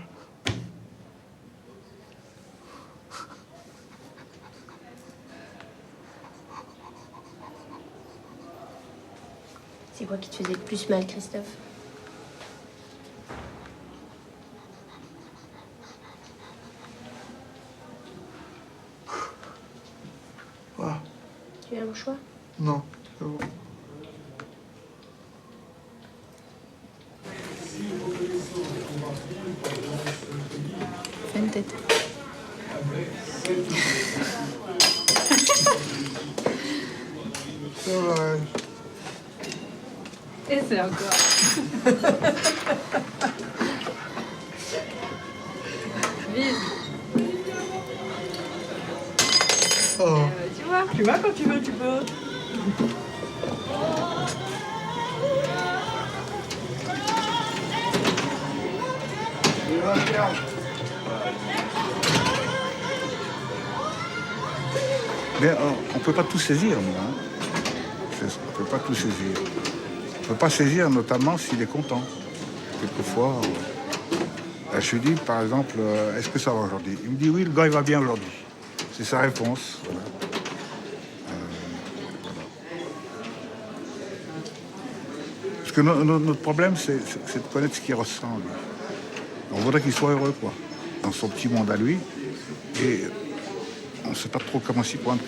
C'est quoi qui te faisait le plus mal, Christophe? Ah, Tu as un choix? non, c'est bon. Fais une tête. C'est vrai. Et c'est encore. Vise. Oh. Tu vois, quand tu veux, tu peux. Mais on ne peut pas tout saisir, nous. Hein. On ne peut pas tout saisir. On ne peut pas saisir, notamment s'il est content. Quelquefois, je lui dis, par exemple, est-ce que ça va aujourd'hui? Il me dit, oui, le gars, il va bien aujourd'hui. C'est sa réponse. Voilà. Parce que notre problème, c'est de connaître ce qu'il ressent, lui. On voudrait qu'il soit heureux, quoi, dans son petit monde à lui. Et on ne sait pas trop comment s'y prendre.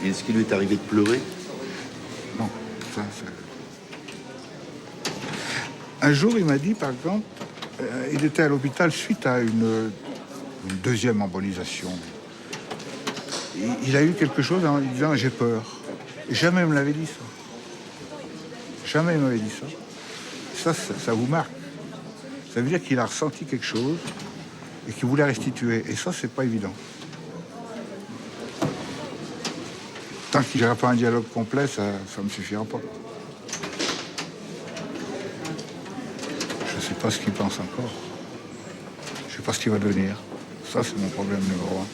Et est-ce qu'il lui est arrivé de pleurer? Non, ça, c'est... Un jour, il m'a dit, par exemple, il était à l'hôpital suite à une deuxième embolisation. Il a eu quelque chose en disant « j'ai peur ». Et jamais il me l'avait dit, ça. Jamais il m'avait dit ça. Ça vous marque. Ça veut dire qu'il a ressenti quelque chose et qu'il voulait restituer. Et ça, c'est pas évident. Tant qu'il n'y aura pas un dialogue complet, ça ne me suffira pas. Je ne sais pas ce qu'il pense encore. Je ne sais pas ce qu'il va devenir. Ça, c'est mon problème numéro 1.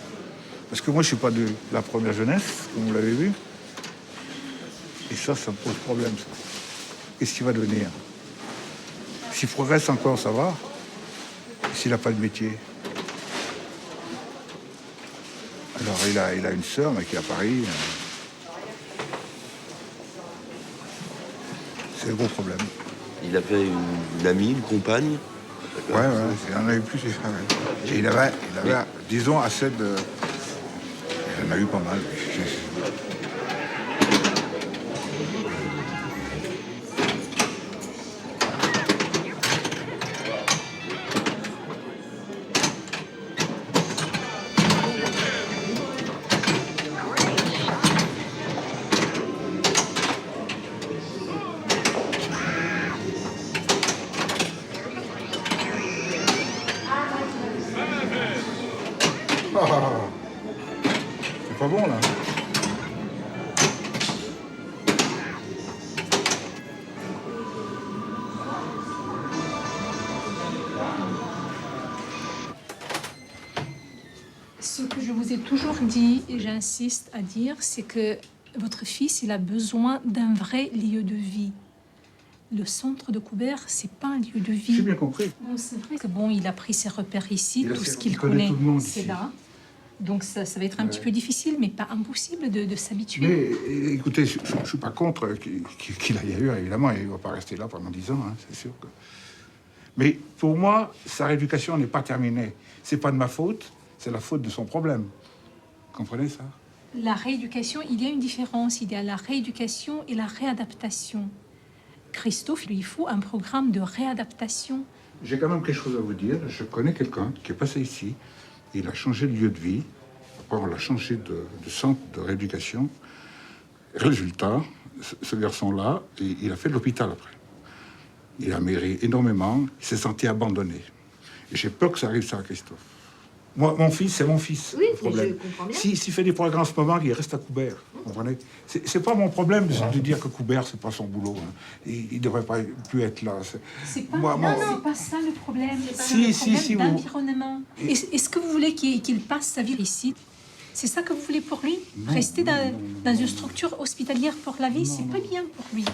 Parce que moi, je ne suis pas de la première jeunesse, comme vous l'avez vu. Et ça me pose problème, ça. Qu'est-ce qu'il va devenir? S'il progresse encore, ça va. Et s'il n'a pas de métier? Alors, il a une sœur, mais qui est à Paris. C'est le gros problème. Il avait une amie, une compagne? Ouais, il en a eu plusieurs. Et il avait, disons, assez de... Il en a eu pas mal. C'est pas bon, là. Ce que je vous ai toujours dit, et j'insiste à dire, c'est que votre fils, il a besoin d'un vrai lieu de vie. Le centre de Coubert, c'est pas un lieu de vie. J'ai bien compris. Bon, c'est vrai que bon, il a pris ses repères ici, tout ce qu'il connaît connaît, tout le monde c'est ici. là. Donc ça va être un petit peu difficile, mais pas impossible de s'habituer. Mais écoutez, je ne suis pas contre qu'il aille ailleurs, évidemment. Il ne va pas rester là pendant 10 ans, hein, c'est sûr. Mais pour moi, sa rééducation n'est pas terminée. C'est pas de ma faute, c'est la faute de son problème. Vous comprenez ça? La rééducation, il y a une différence. Il y a la rééducation et la réadaptation. Christophe, il lui faut un programme de réadaptation. J'ai quand même quelque chose à vous dire. Je connais quelqu'un qui est passé ici. Il a changé de lieu de vie. Après, on l'a changé de centre de rééducation. Résultat, ce garçon-là, il a fait de l'hôpital après. Il a maigri énormément. Il s'est senti abandonné. Et j'ai peur que ça arrive ça à Christophe. Moi, mon fils, c'est mon fils. Oui, le problème. je comprends bien. S'il fait des progrès en ce moment, il reste à Coubert. Vous comprenez? C'est pas mon problème de dire que Coubert, c'est pas son boulot. Hein. Il devrait pas plus être là. C'est pas, c'est pas ça le problème. Si, c'est si, le problème d'environnement. Est-ce que vous voulez qu'il passe sa vie ici? C'est ça que vous voulez pour lui? Rester dans une structure hospitalière pour la vie, c'est pas bien pour lui.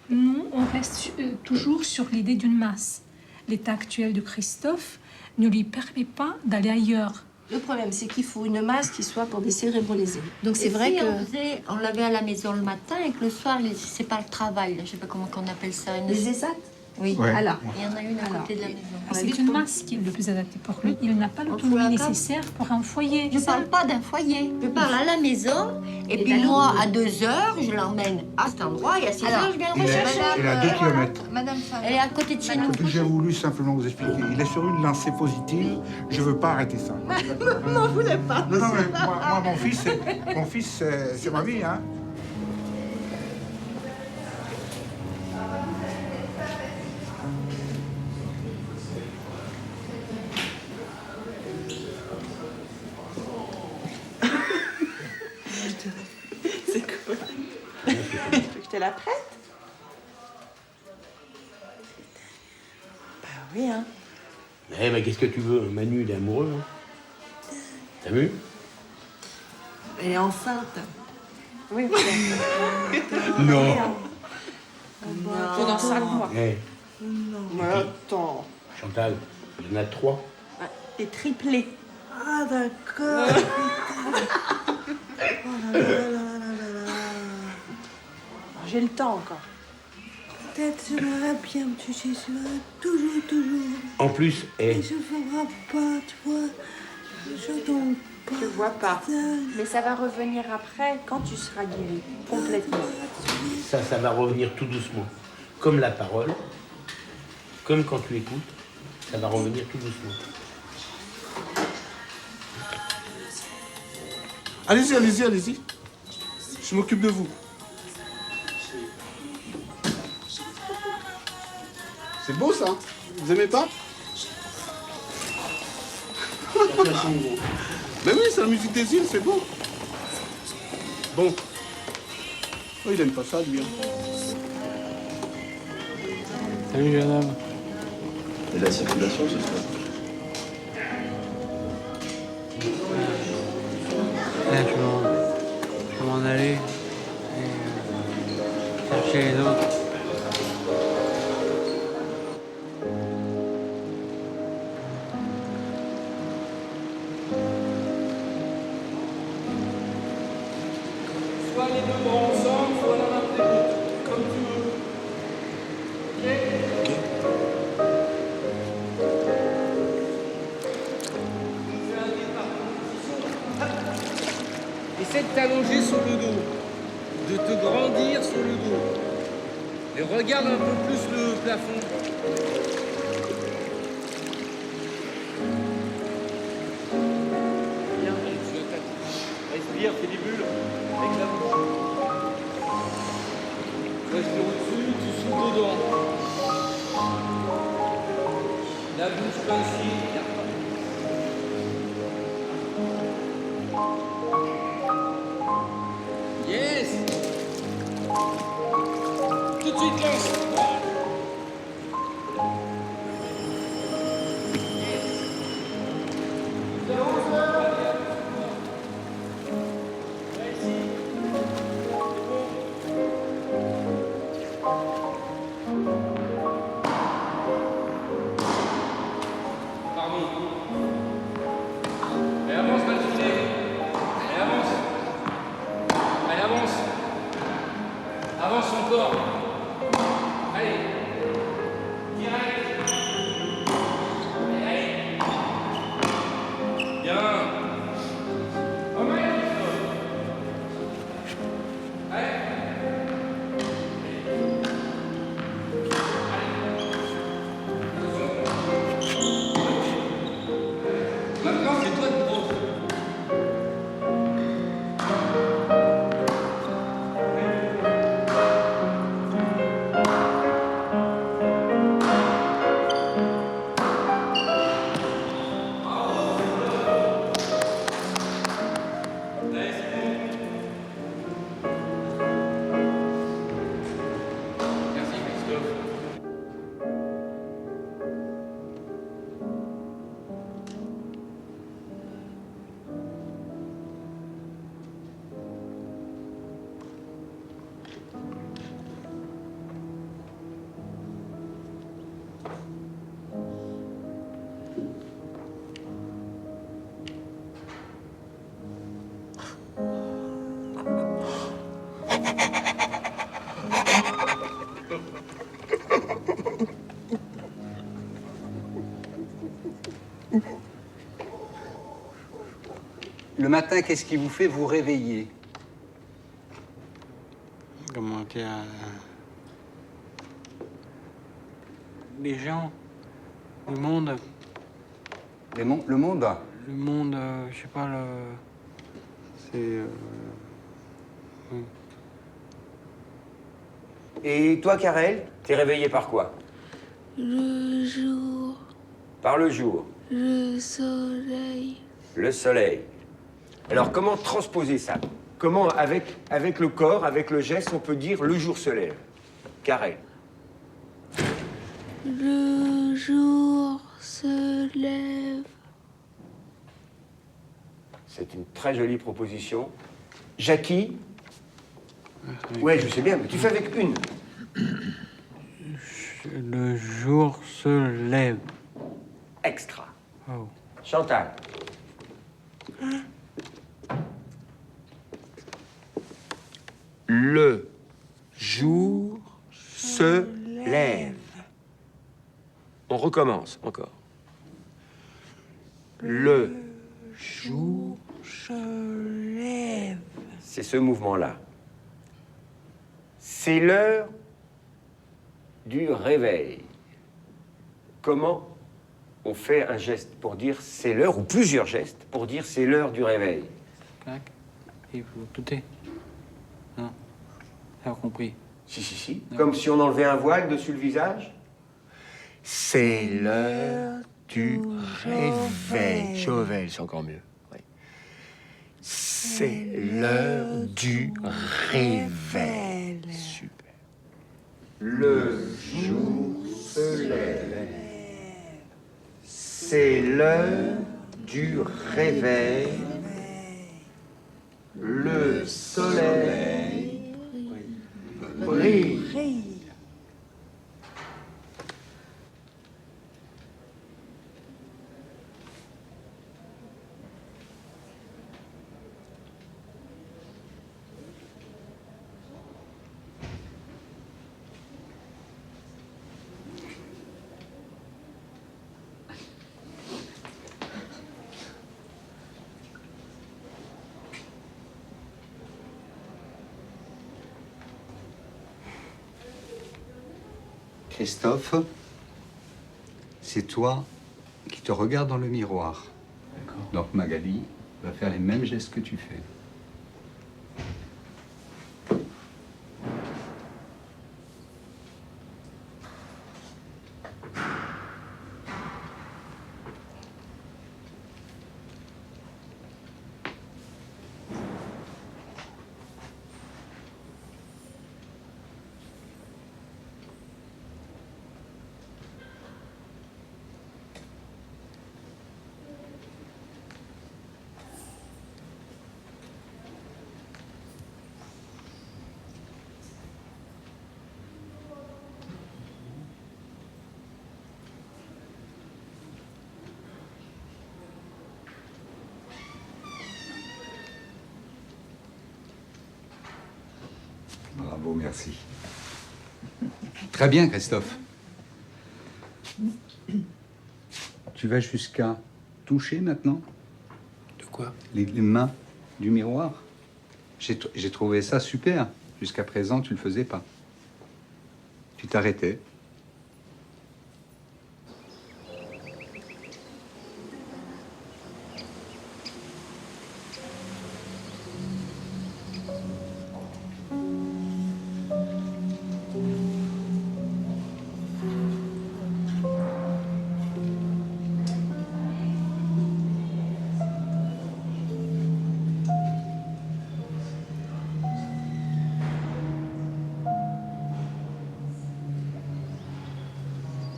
Nous, on reste toujours sur l'idée d'une masse. L'état actuel de Christophe ne lui permet pas d'aller ailleurs. Le problème, c'est qu'il faut une masse qui soit pour des cérébralisés. Donc c'est vrai si que... on l'avait à la maison le matin et que le soir, c'est pas le travail, je sais pas comment on appelle ça. Les ESAT. Oui, Ouais. alors, il y en a une à côté de la maison. C'est une masse qui est le plus adapté pour lui. Il n'a pas l'autonomie nécessaire pour un foyer. Je parle pas d'un foyer, je parle à la maison. Et puis moi, à 2 heures, je l'emmène à cet endroit et à 6 heures, je viens le rechercher. Il a 2 kilomètres. Madame Femme. Elle est à côté de chez nous. Ce que j'ai voulu simplement vous expliquer, il est sur une lancée positive, je veux pas arrêter ça. M'en voulez pas. Non, mais moi mon fils, c'est ma vie, hein. C'est quoi? Tu veux que je te la prête? Bah oui, hein. Eh ben, qu'est-ce que tu veux? Manu, il est amoureux. Hein. T'as vu? Elle est enceinte. Oui, Non. Pendant 5 mois. Eh, Non. Mais attends. Chantal, il y en a 3. T'es triplé. Ah, d'accord. J'ai le temps encore. Peut-être j'aimerais bien me toucher sur toujours. En plus, Mais je ne vois pas, tu vois. Je tombe pas. Je vois pas. Mais ça va revenir après, quand tu seras guéri, complètement. ça va revenir tout doucement. Comme la parole, comme quand tu écoutes, ça va revenir tout doucement. Allez-y, allez-y, allez-y. Je m'occupe de vous. C'est beau ça? Vous aimez pas? Mais oui, c'est la musique des îles, c'est beau. Bon. Oh, il aime pas ça, lui. Salut, jeune homme. Et la circulation, c'est ça? Là, je vais m'en aller et chercher les autres. Soit les deux bras ensemble, soit l'un après l'autre, comme tu veux. Ok? Essaie de t'allonger sur le dos, de te grandir sur le dos. Et regarde un peu plus le plafond. Bien, respire, fais des bulles avec la bouche. Respire au-dessus, tu souffles dedans. La bouche pincée. Yes! Tout de suite, lance! Pardon. Et avance, Mathilde. Et avance. Allez, avance. Avance encore. Le matin, qu'est-ce qui vous fait vous réveiller? Comment dire, les gens, le monde. Le monde? Le monde, je sais pas, c'est... Et toi, Karel, t'es réveillé par quoi? Le jour, Par le jour, le soleil. le soleil. Alors, comment transposer ça? Comment, avec le corps, avec le geste, on peut dire le jour se lève? Karel. Le jour se lève. C'est une très jolie proposition. Jackie? Ouais, je sais bien, mais tu fais avec une. Le jour se lève. Extra. Oh. Chantal. Le jour se lève. On recommence encore. Le jour se lève. C'est ce mouvement-là. C'est l'heure du réveil. Comment on fait un geste pour dire c'est l'heure, ou plusieurs gestes pour dire c'est l'heure du réveil? Clac. Et vous écoutez? Non. J'ai pas compris. Si. Comme si on enlevait un voile dessus le visage. C'est l'heure du réveil. Chauvel, c'est encore mieux. Oui. C'est l'heure du réveil. Super. Le jour se lève. C'est l'heure du réveil. Le soleil brille. Christophe, c'est toi qui te regardes dans le miroir. Donc Magali va faire les mêmes gestes que tu fais. Bravo, merci. Très bien, Christophe. Tu vas jusqu'à toucher maintenant? De quoi? Les mains du miroir. J'ai trouvé ça super. Jusqu'à présent, tu le faisais pas. Tu t'arrêtais.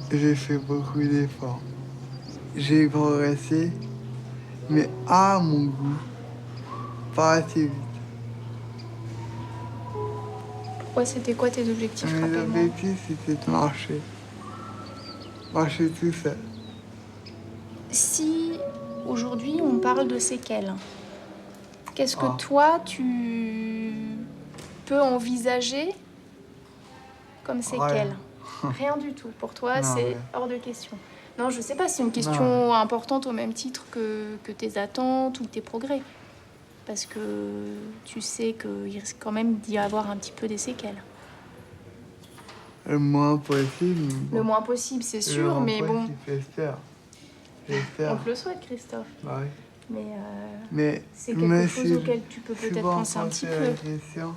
J'ai fait beaucoup d'efforts. J'ai progressé, mais à mon goût, pas assez vite. Pourquoi c'était quoi tes objectifs? Mes rappelle-moi. objectifs, c'était de marcher. Marcher tout seul. Si aujourd'hui on parle de séquelles, qu'est-ce que toi tu peux envisager comme séquelles? Rien du tout. Pour toi, Non, c'est rien. hors de question. Non, je sais pas, c'est une question importante au même titre que tes attentes ou tes progrès. parce que tu sais qu'il risque quand même d'y avoir un petit peu des séquelles. Le moins possible. Le moins possible, c'est sûr, mais bon. J'espère. On te le souhaite, Christophe. Bah oui. Mais c'est quelque chose auquel tu peux peut-être penser un petit peu.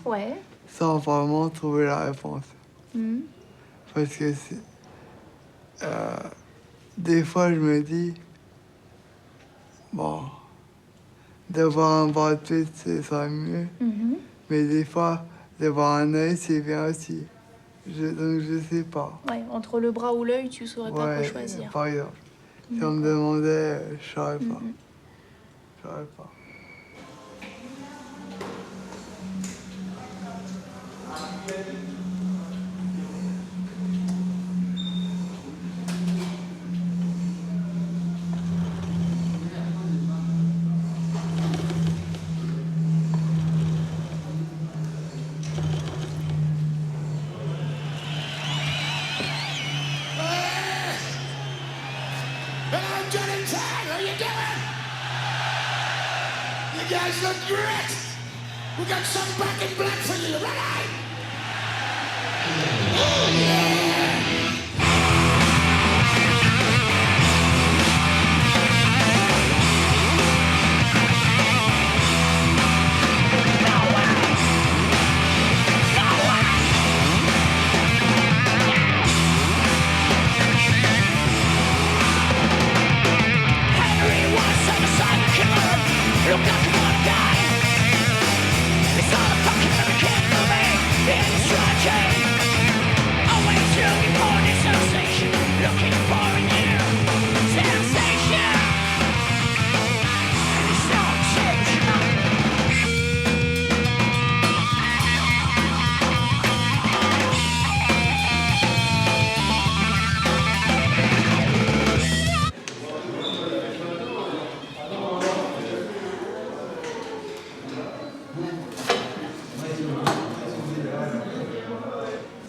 Ouais. Sans vraiment trouver la réponse. Parce que des fois, je me dis, bon, d'avoir un bras de tête, ça serait mieux. Mais des fois, d'avoir un œil, c'est bien aussi. Donc, je sais pas. Ouais, entre le bras ou l'œil, tu saurais pas quoi choisir. Par exemple, si on me demandait, je saurais pas. Je saurais pas. You guys look great. We got some back in black for you, ready? Oh, yeah. Henry was a silent killer. Look like one guy. It's not a fucking American movie. It's tragic. Always looking for this sensation. Looking for a new sensation. And it's not exceptional.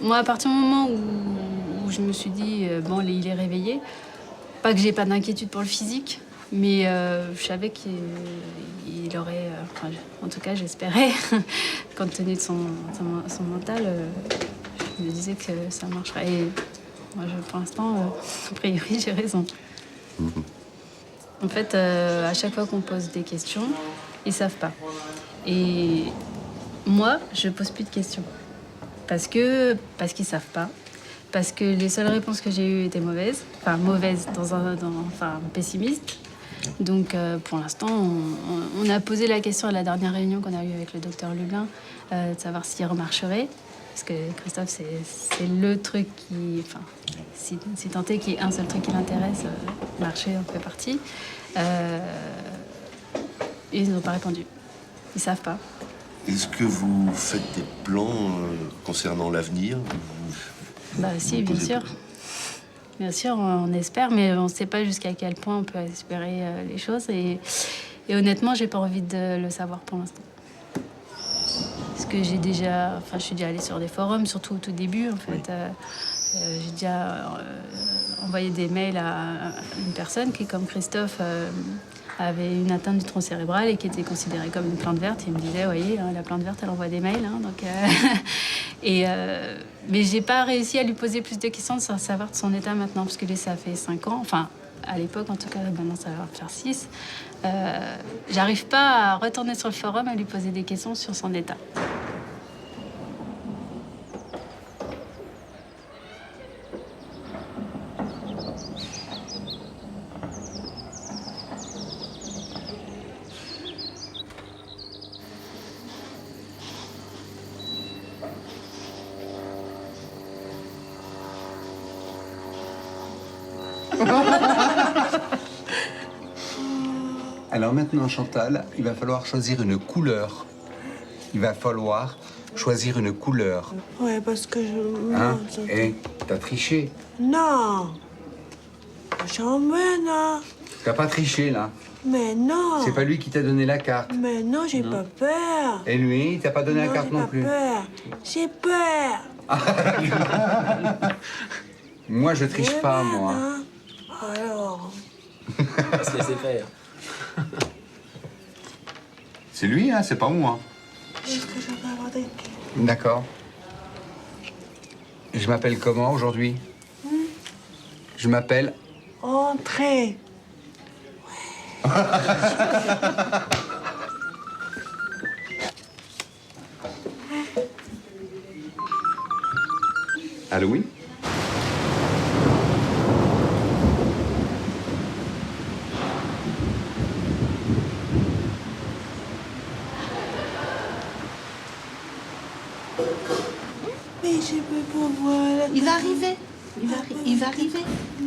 Moi, à partir du moment où je me suis dit, bon, il est réveillé, pas que j'ai pas d'inquiétude pour le physique, mais je savais qu'il aurait, enfin, en tout cas j'espérais, compte tenu de son mental, je me disais que ça marcherait. Et moi, pour l'instant, a priori, j'ai raison. En fait, à chaque fois qu'on pose des questions, ils savent pas. Et moi, je pose plus de questions. Parce qu'ils savent pas. Parce que les seules réponses que j'ai eues étaient mauvaises. Enfin, mauvaises, enfin, pessimistes. Donc, pour l'instant, on a posé la question à la dernière réunion qu'on a eue avec le docteur Lublin, de savoir s'il remarcherait. Parce que Christophe, c'est le truc qui... Enfin, si tant est qu'il y ait un seul truc qui l'intéresse, marcher en fait partie. Ils n'ont pas répondu. Ils savent pas. Est-ce que vous faites des plans concernant l'avenir? Bah si, bien sûr. Bien sûr, on espère, mais on ne sait pas jusqu'à quel point on peut espérer les choses. Et honnêtement, j'ai pas envie de le savoir pour l'instant. Parce que j'ai déjà... Enfin, je suis déjà allée sur des forums, surtout au tout début, en fait. J'ai déjà envoyé des mails à une personne qui, comme Christophe... avait une atteinte du tronc cérébral et qui était considérée comme une plante verte. Il me disait, voyez, la plante verte, elle envoie des mails. Hein, donc, mais j'ai pas réussi à lui poser plus de questions sans savoir de son état maintenant, parce que lui, ça fait 5 ans. Enfin, à l'époque, en tout cas, maintenant, ça va faire 6. J'arrive pas à retourner sur le forum et lui poser des questions sur son état. Alors maintenant, Chantal, il va falloir choisir une couleur. Il va falloir choisir une couleur. Ouais, parce que je... Hein? Eh, t'as triché. Non. J'en veux, non. T'as pas triché, là. Mais non. C'est pas lui qui t'a donné la carte. Mais non, j'ai pas peur. Et lui, il t'a pas donné la carte non plus. J'ai peur. Moi, je triche pas, moi. Alors. On va se laisser faire. C'est lui, hein, c'est pas moi. Est-ce que je peux avoir des... D'accord. Je m'appelle comment aujourd'hui? Je m'appelle... Entrée. Allô, oui? Mais je peux pas voir... Il va arriver. Il va arriver.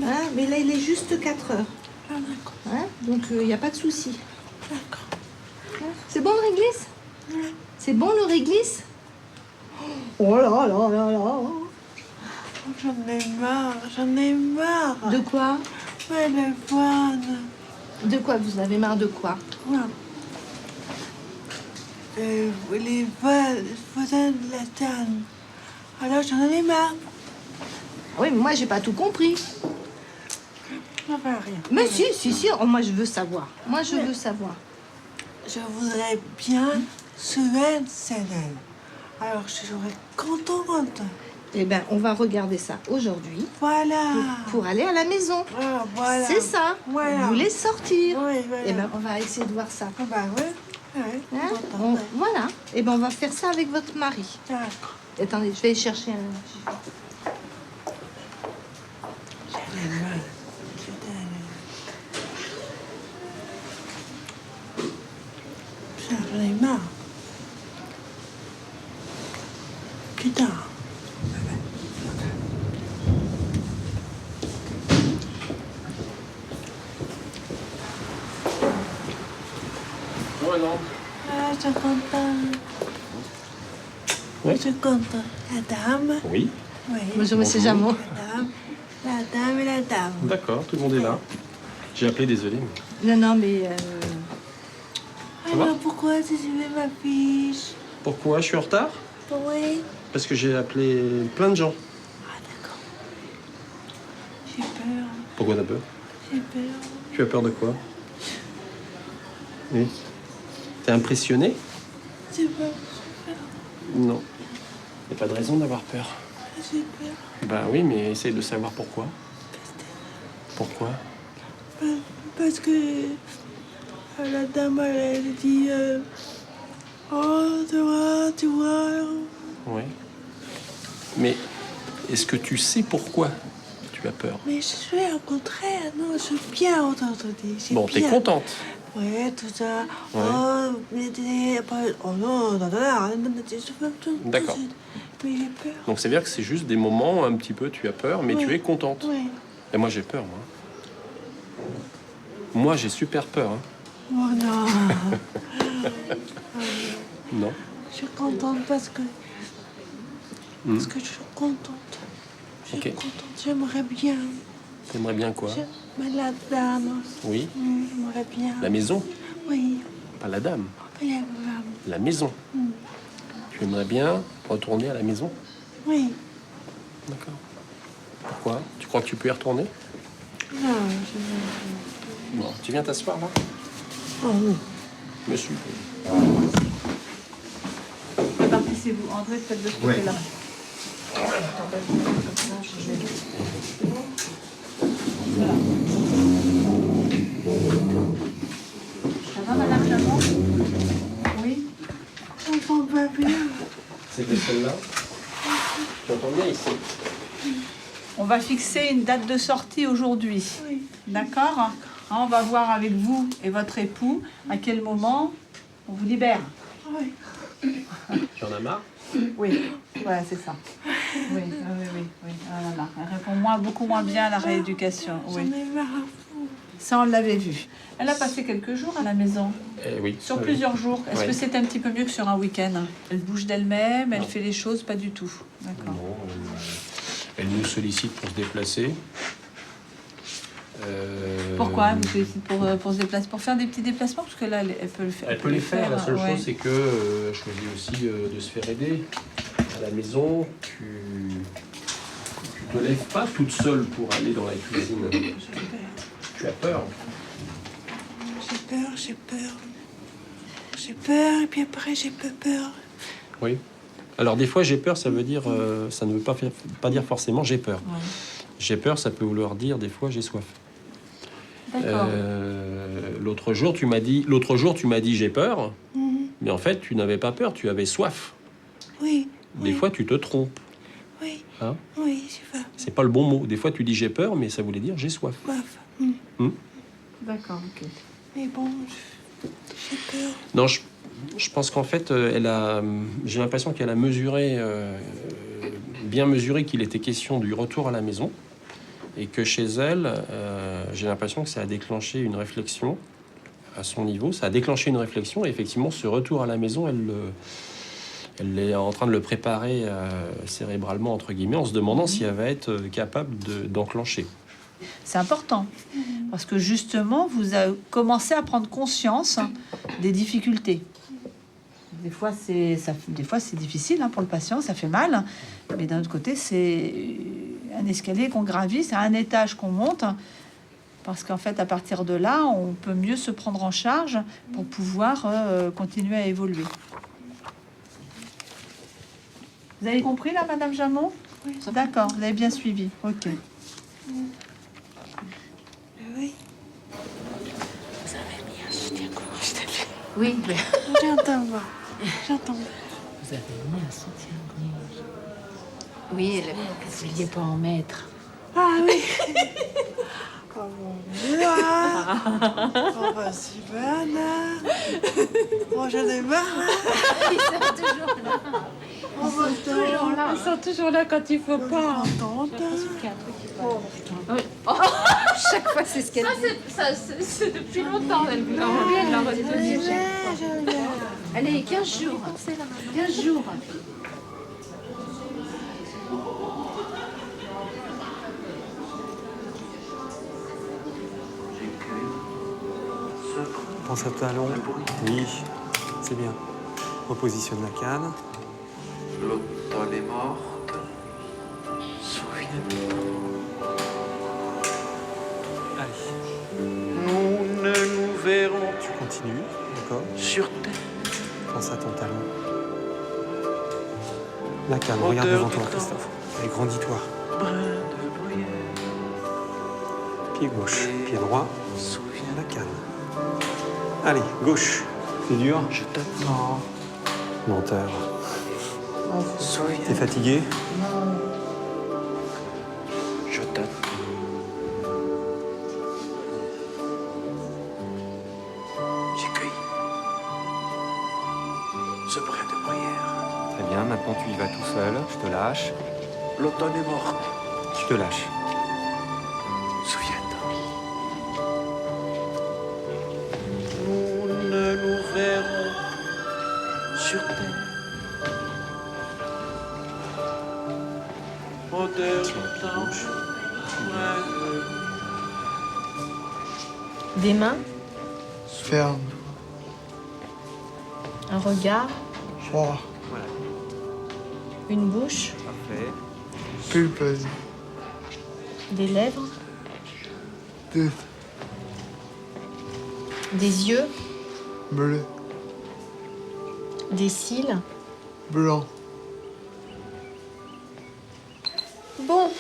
Hein, mais là, il est juste 4 heures. Ah, d'accord. Hein, donc, il n'y a pas de souci. D'accord. Hein, c'est bon le réglisse? C'est bon le réglisse? Oh là là là là. J'en ai marre, j'en ai marre. De quoi? Ouais, le vanne. De quoi? Vous avez marre de quoi? Les vannes de la canne. Alors j'en ai marre. Oui, mais moi, j'ai pas tout compris. Ça va rien. Mais si, oh, moi, je veux savoir. Moi, je veux savoir. Je voudrais bien Sven Senen. Alors je serais contente. Eh bien, on va regarder ça aujourd'hui. Voilà. Pour aller à la maison. Ah, voilà. C'est ça. Voilà. Vous voulez sortir. Oui, voilà. Eh bien, on va essayer de voir ça. Ah bah ouais. Ouais, Hein, voilà. Eh bien, on va faire ça avec votre mari. D'accord. Attendez, je vais aller chercher un... J'en ai marre. Putain. Ouais, non. Ah, je suis contente. Oui. Je suis contente. La dame. Oui. Oui. Bonjour, monsieur Jamon. La dame et la dame. D'accord, tout le monde est là. J'ai appelé, désolé. mais- Non, mais... va Alors pourquoi tu suivais ma fiche? Pourquoi je suis en retard? Oui. Parce que j'ai appelé plein de gens. J'ai peur. Pourquoi t'as peur? J'ai peur. Tu as peur de quoi? Oui. T'es impressionné? J'ai peur. Non. Y a pas de raison d'avoir peur. J'ai peur. Bah oui, mais essaye de savoir pourquoi. Pourquoi? Parce que la dame, elle dit oh, tu vois. Oui. Mais est-ce que tu sais pourquoi tu as peur? Mais je suis au contraire, non, je suis bien entendu. Bon, t'es contente? Ouais, tout ça. Ouais. Oh, mais oh non, non, D'accord. Mais j'ai peur. Donc c'est bien que c'est juste des moments un petit peu tu as peur, mais Oui. tu es contente. Oui. Et moi j'ai peur, moi. Moi j'ai super peur. Hein. Oh non. Non. Je suis contente parce que je suis contente. Je suis Ok. contente. J'aimerais bien. T'aimerais bien quoi? Mais la dame. Oui. J'aimerais bien. La maison? Oui. Pas la dame. La dame. La maison. Tu aimerais bien retourner à la maison? Oui. D'accord. Pourquoi? Tu crois que tu peux y retourner? Non, Bon, tu viens t'asseoir là? Oh oui. Monsieur. Répartissez-vous. André, faites de ce Ouais. côté-là. Ça va, madame Jamon? Oui. J'entends pas bien. C'était celle-là? Tu entends bien ici? On va fixer une date de sortie aujourd'hui. D'accord? Hein, on va voir avec vous et votre époux à quel moment on vous libère. Oui. Tu en as marre? Oui, voilà, c'est ça. Oui. Ah là là. Elle répond beaucoup moins bien à la rééducation. Oui. J'en ai marre. Ça, on l'avait vu. Elle a passé quelques jours à la maison. Oui. Sur oui. plusieurs jours. Est-ce Ouais. que c'est un petit peu mieux que sur un week-end? Elle bouge d'elle-même, elle fait les choses, pas du tout. D'accord. Non, elle nous sollicite pour se déplacer. Pourquoi elle vous sollicite pour se déplacer? Pour faire des petits déplacements? Parce que là, elle peut le faire. Elle peut les faire. La seule ouais. chose, c'est que je choisis aussi de se faire aider. À la maison, tu te lèves pas toute seule pour aller dans la cuisine. Tu as peur. J'ai peur, j'ai peur. j'ai peur, et puis après, j'ai peu peur. Oui. Alors des fois j'ai peur, ça veut dire, ça ne veut pas dire forcément j'ai peur. Ouais. J'ai peur, ça peut vouloir dire des fois j'ai soif. D'accord. L'autre jour tu m'as dit j'ai peur, mais en fait tu n'avais pas peur, tu avais soif. Oui. Des fois tu te trompes. Oui. Hein? Oui, c'est vrai. C'est pas le bon mot. Des fois tu dis j'ai peur, mais ça voulait dire j'ai soif. Soif. D'accord, ok. Mais bon, j'ai peur. Non, je pense qu'en fait, j'ai l'impression qu'elle a mesuré, bien mesuré qu'il était question du retour à la maison, et que chez elle, j'ai l'impression que ça a déclenché une réflexion à son niveau. Ça a déclenché une réflexion, et effectivement, ce retour à la maison, elle est en train de le préparer cérébralement, entre guillemets, en se demandant si elle va être capable d'enclencher. C'est important, parce que justement, vous avez commencé à prendre conscience des difficultés. Des fois, c'est difficile pour le patient, ça fait mal, mais d'un autre côté, c'est un escalier qu'on gravit, c'est un étage qu'on monte, parce qu'en fait, à partir de là, on peut mieux se prendre en charge pour pouvoir continuer à évoluer. Vous avez compris là, Madame Jamon? Oui. D'accord, vous avez bien suivi. Ok. Oui. Vous avez mis un soutien-gorge, t'as vu? Oui, mais... J'entends pas. J'entends pas. Vous avez mis un soutien-gorge. Oui, vous ne vouliez pas en mettre. Ah oui. Oh mon Dieu. Oh bah super là. Oh j'en ai marre là. Ils sont toujours là. Oh bah Toujours là. Ils sont toujours là quand il faut pas. Oh putain. Oh, chaque fois c'est ce qu'elle dit. C'est depuis longtemps. Elle l'a retenu. Allez, 15 jours. 15 jours. Pense à talon. Oui, c'est bien. Repositionne la canne. L'automne est morte. Souviens-toi. Allez. Nous ne nous verrons. Tu continues, d'accord? Sur terre. Pense à ton talon. La canne, regarde devant toi, Christophe. Allez, grandis-toi. Brin de bruyère. Pied gauche, pied droit. Souviens la canne. Allez, gauche. C'est dur? Je t'attends. Menteur. Souviens. T'es fatigué? Non. Je t'attends. J'ai cueilli ce brin de bruyère. Très bien, maintenant tu y vas tout seul. Je te lâche. L'automne est morte. Je te lâche. Souviens-toi. Nous ne nous verrons sur terre. Odeur de blanche. Des mains, Ferme. un regard, Froid. Voilà. une bouche, Parfait. Pulpeuse. des lèvres, Tête. des yeux, Bleu. des cils. Blanc. Bon,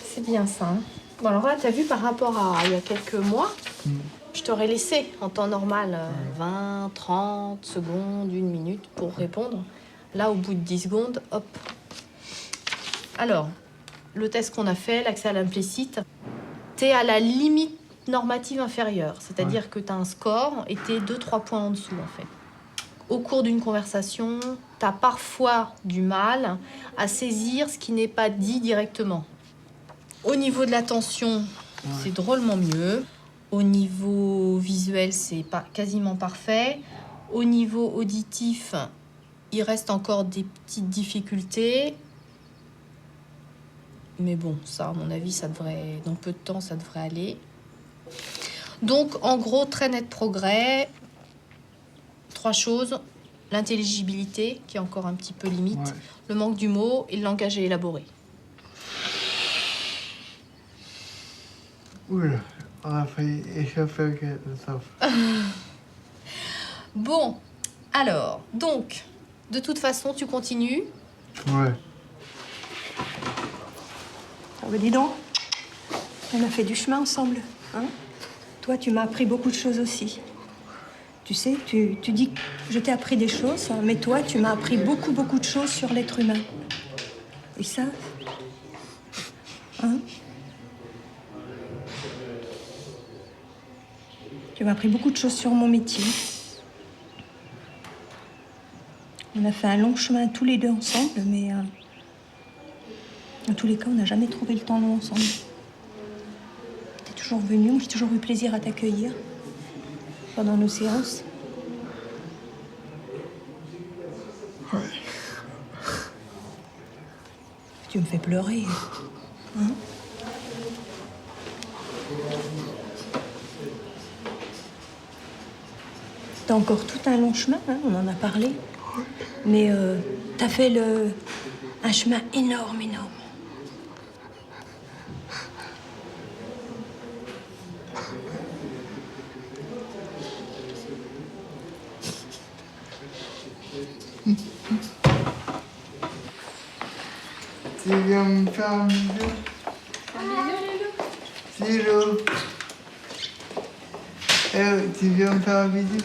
c'est bien ça. Hein. Bon, alors là, t'as vu par rapport à il y a quelques mois, je t'aurais laissé en temps normal 20, 30 secondes, 1 minute pour répondre. Là, au bout de 10 secondes, hop. Alors, le test qu'on a fait, l'accès à l'implicite, t'es à la limite normative inférieure. C'est-à-dire que t'as un score et t'es 2-3 points en dessous, en fait. Au cours d'une conversation, t'as parfois du mal à saisir ce qui n'est pas dit directement. Au niveau de l'attention, c'est drôlement mieux. Au niveau visuel, c'est pas quasiment parfait. Au niveau auditif, il reste encore des petites difficultés. Mais bon, ça, à mon avis, ça devrait, dans peu de temps, ça devrait aller. Donc, en gros, très net progrès. 3 choses. L'intelligibilité, qui est encore un petit peu limite. Ouais. Le manque du mot et le langage élaboré. Oula, on a failli échapper à quelque chose. Bon, Alors, donc, de toute façon, tu continues. Ouais. Ah bah dis donc, on a fait du chemin ensemble. Hein? Toi, tu m'as appris beaucoup de choses aussi. Tu sais, tu dis que je t'ai appris des choses, hein, mais toi, tu m'as appris beaucoup de choses sur l'être humain. Et ça, hein? Tu m'as appris beaucoup de choses sur mon métier. On a fait un long chemin tous les deux ensemble, mais dans tous les cas, on n'a jamais trouvé le temps long ensemble. T'es toujours venu, moi j'ai toujours eu plaisir à t'accueillir pendant nos séances. Ouais. Tu me fais pleurer. Hein? T'as encore tout un long chemin, hein, on en a parlé. Mais t'as fait un chemin énorme. Tu viens me faire un bisou? Silo. Tu viens me faire un bisou?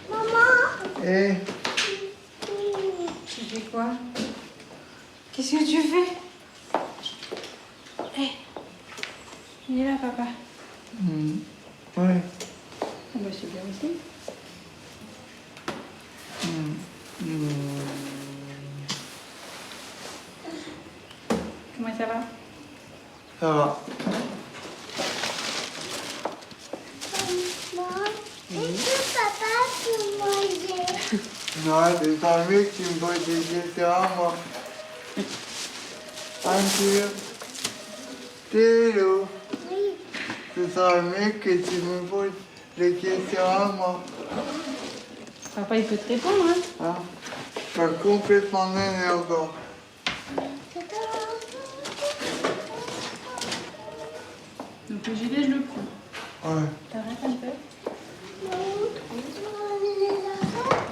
Maman. Tu fais quoi? Qu'est-ce que tu fais? Hé, il est là, papa. Ouais. Ah bah c'est bien aussi. Comment ça va? Ça va. Papa peut manger. Non, c'est pas mieux que tu me poses des questions à moi. Sûr. Thélo. Oui. Ce sera mieux que tu me poses des questions à moi. Papa, il peut te répondre, hein? Ah. Je suis complètement néné encore. Donc le gilet, je le prends. Ouais. T'arrêtes un peu?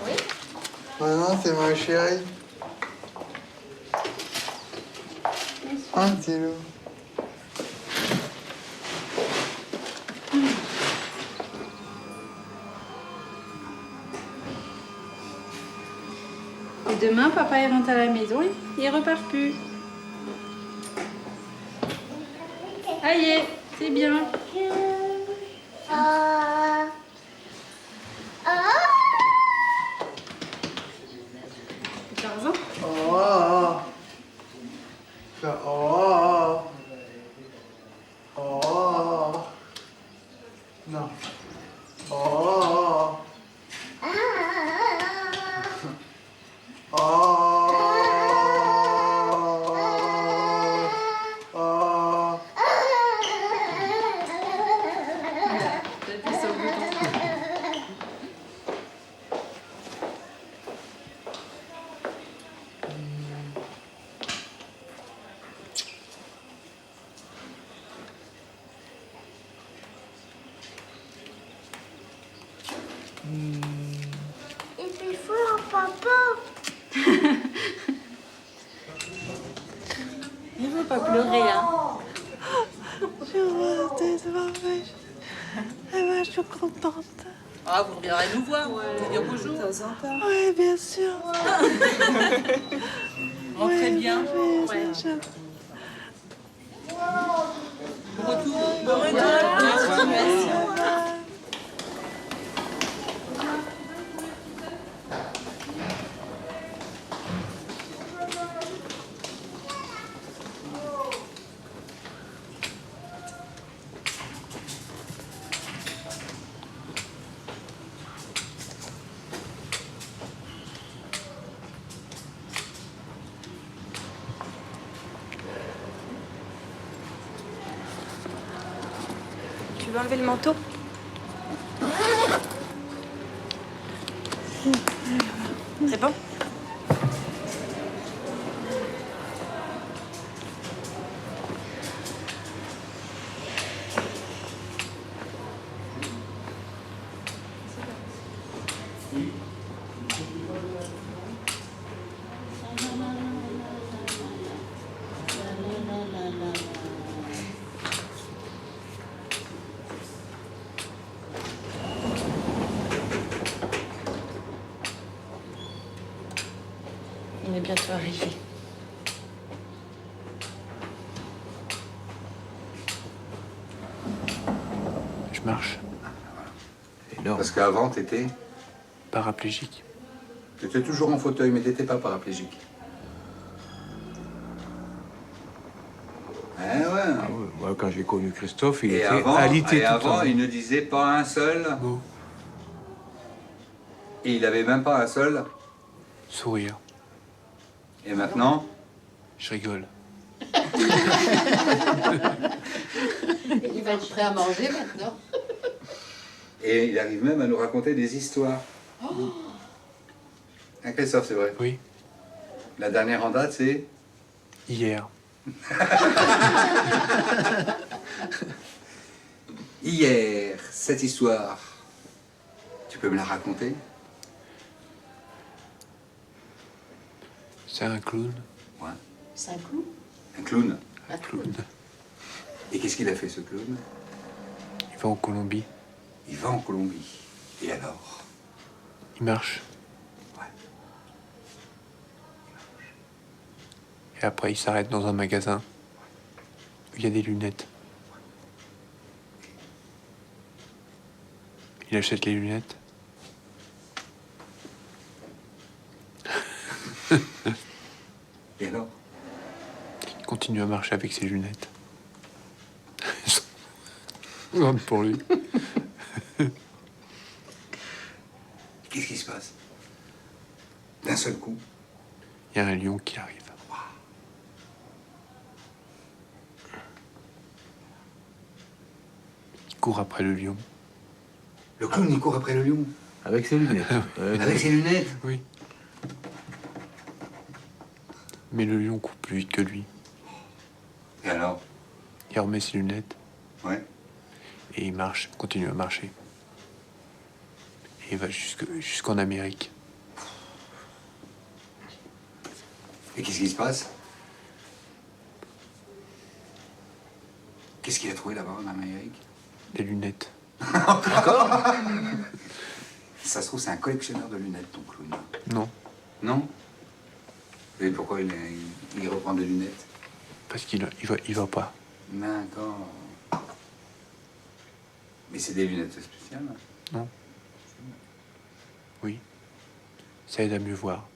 Oui. Maintenant, c'est ma chérie. Un petit loup. Et demain, papa, il rentre à la maison, il repart plus. Allez, c'est bien. Tarzan? Oh. Oh. Oh. Non. Oh. Et puis fort, papa. Il veut pas pleurer, hein. Je vois, c'est parfait. Eh ben, je suis contente. Ah, vous reviendrez nous voir, vous dire bonjour. De temps en temps. Oui, bien sûr. Rentrez bien. Oui, Ouais. Bon retour. Bon retour. Merci. Tu veux enlever le manteau? C'est bon? est bientôt arrivé. Je marche. Parce qu'avant, t'étais paraplégique. T'étais toujours en fauteuil, mais t'étais pas paraplégique. Eh ouais. Moi, quand j'ai connu Christophe, il Et était avant, alité et tout le avant, temps. il ne disait pas un seul mot. Et il avait même pas un seul sourire. Et maintenant, je rigole. Il va être prêt à manger maintenant. Et il arrive même à nous raconter des histoires. Oh. Hein, Christophe, c'est vrai? Oui. La dernière en date, c'est hier. Hier, cette histoire. Tu peux me la raconter? C'est un clown. Ouais. C'est un clou? Un clown. Un clown. Et qu'est-ce qu'il a fait, ce clown? Il va en Colombie. Il va en Colombie. Et alors? Il marche. Et après, il s'arrête dans un magasin où il y a des lunettes. Il achète les lunettes. Et alors? Il continue à marcher avec ses lunettes. Grande pour lui. Qu'est-ce qui se passe? D'un seul coup? Il y a un lion qui arrive. Il court après le lion. Le clown, il court après le lion. Avec ses lunettes. Avec ses lunettes? Oui. Mais le lion court plus vite que lui. Et alors? Il remet ses lunettes. Ouais. Et il marche, continue à marcher. Et il va jusqu'en Amérique. Et qu'est-ce qui se passe? Qu'est-ce qu'il a trouvé là-bas en Amérique? Des lunettes. Encore? Ça se trouve, c'est un collectionneur de lunettes, ton clown. Non. Non? Et pourquoi il reprend des lunettes? Parce qu'il il va pas. D'accord. Mais c'est des lunettes spéciales? Non. Oui. Ça aide à mieux voir.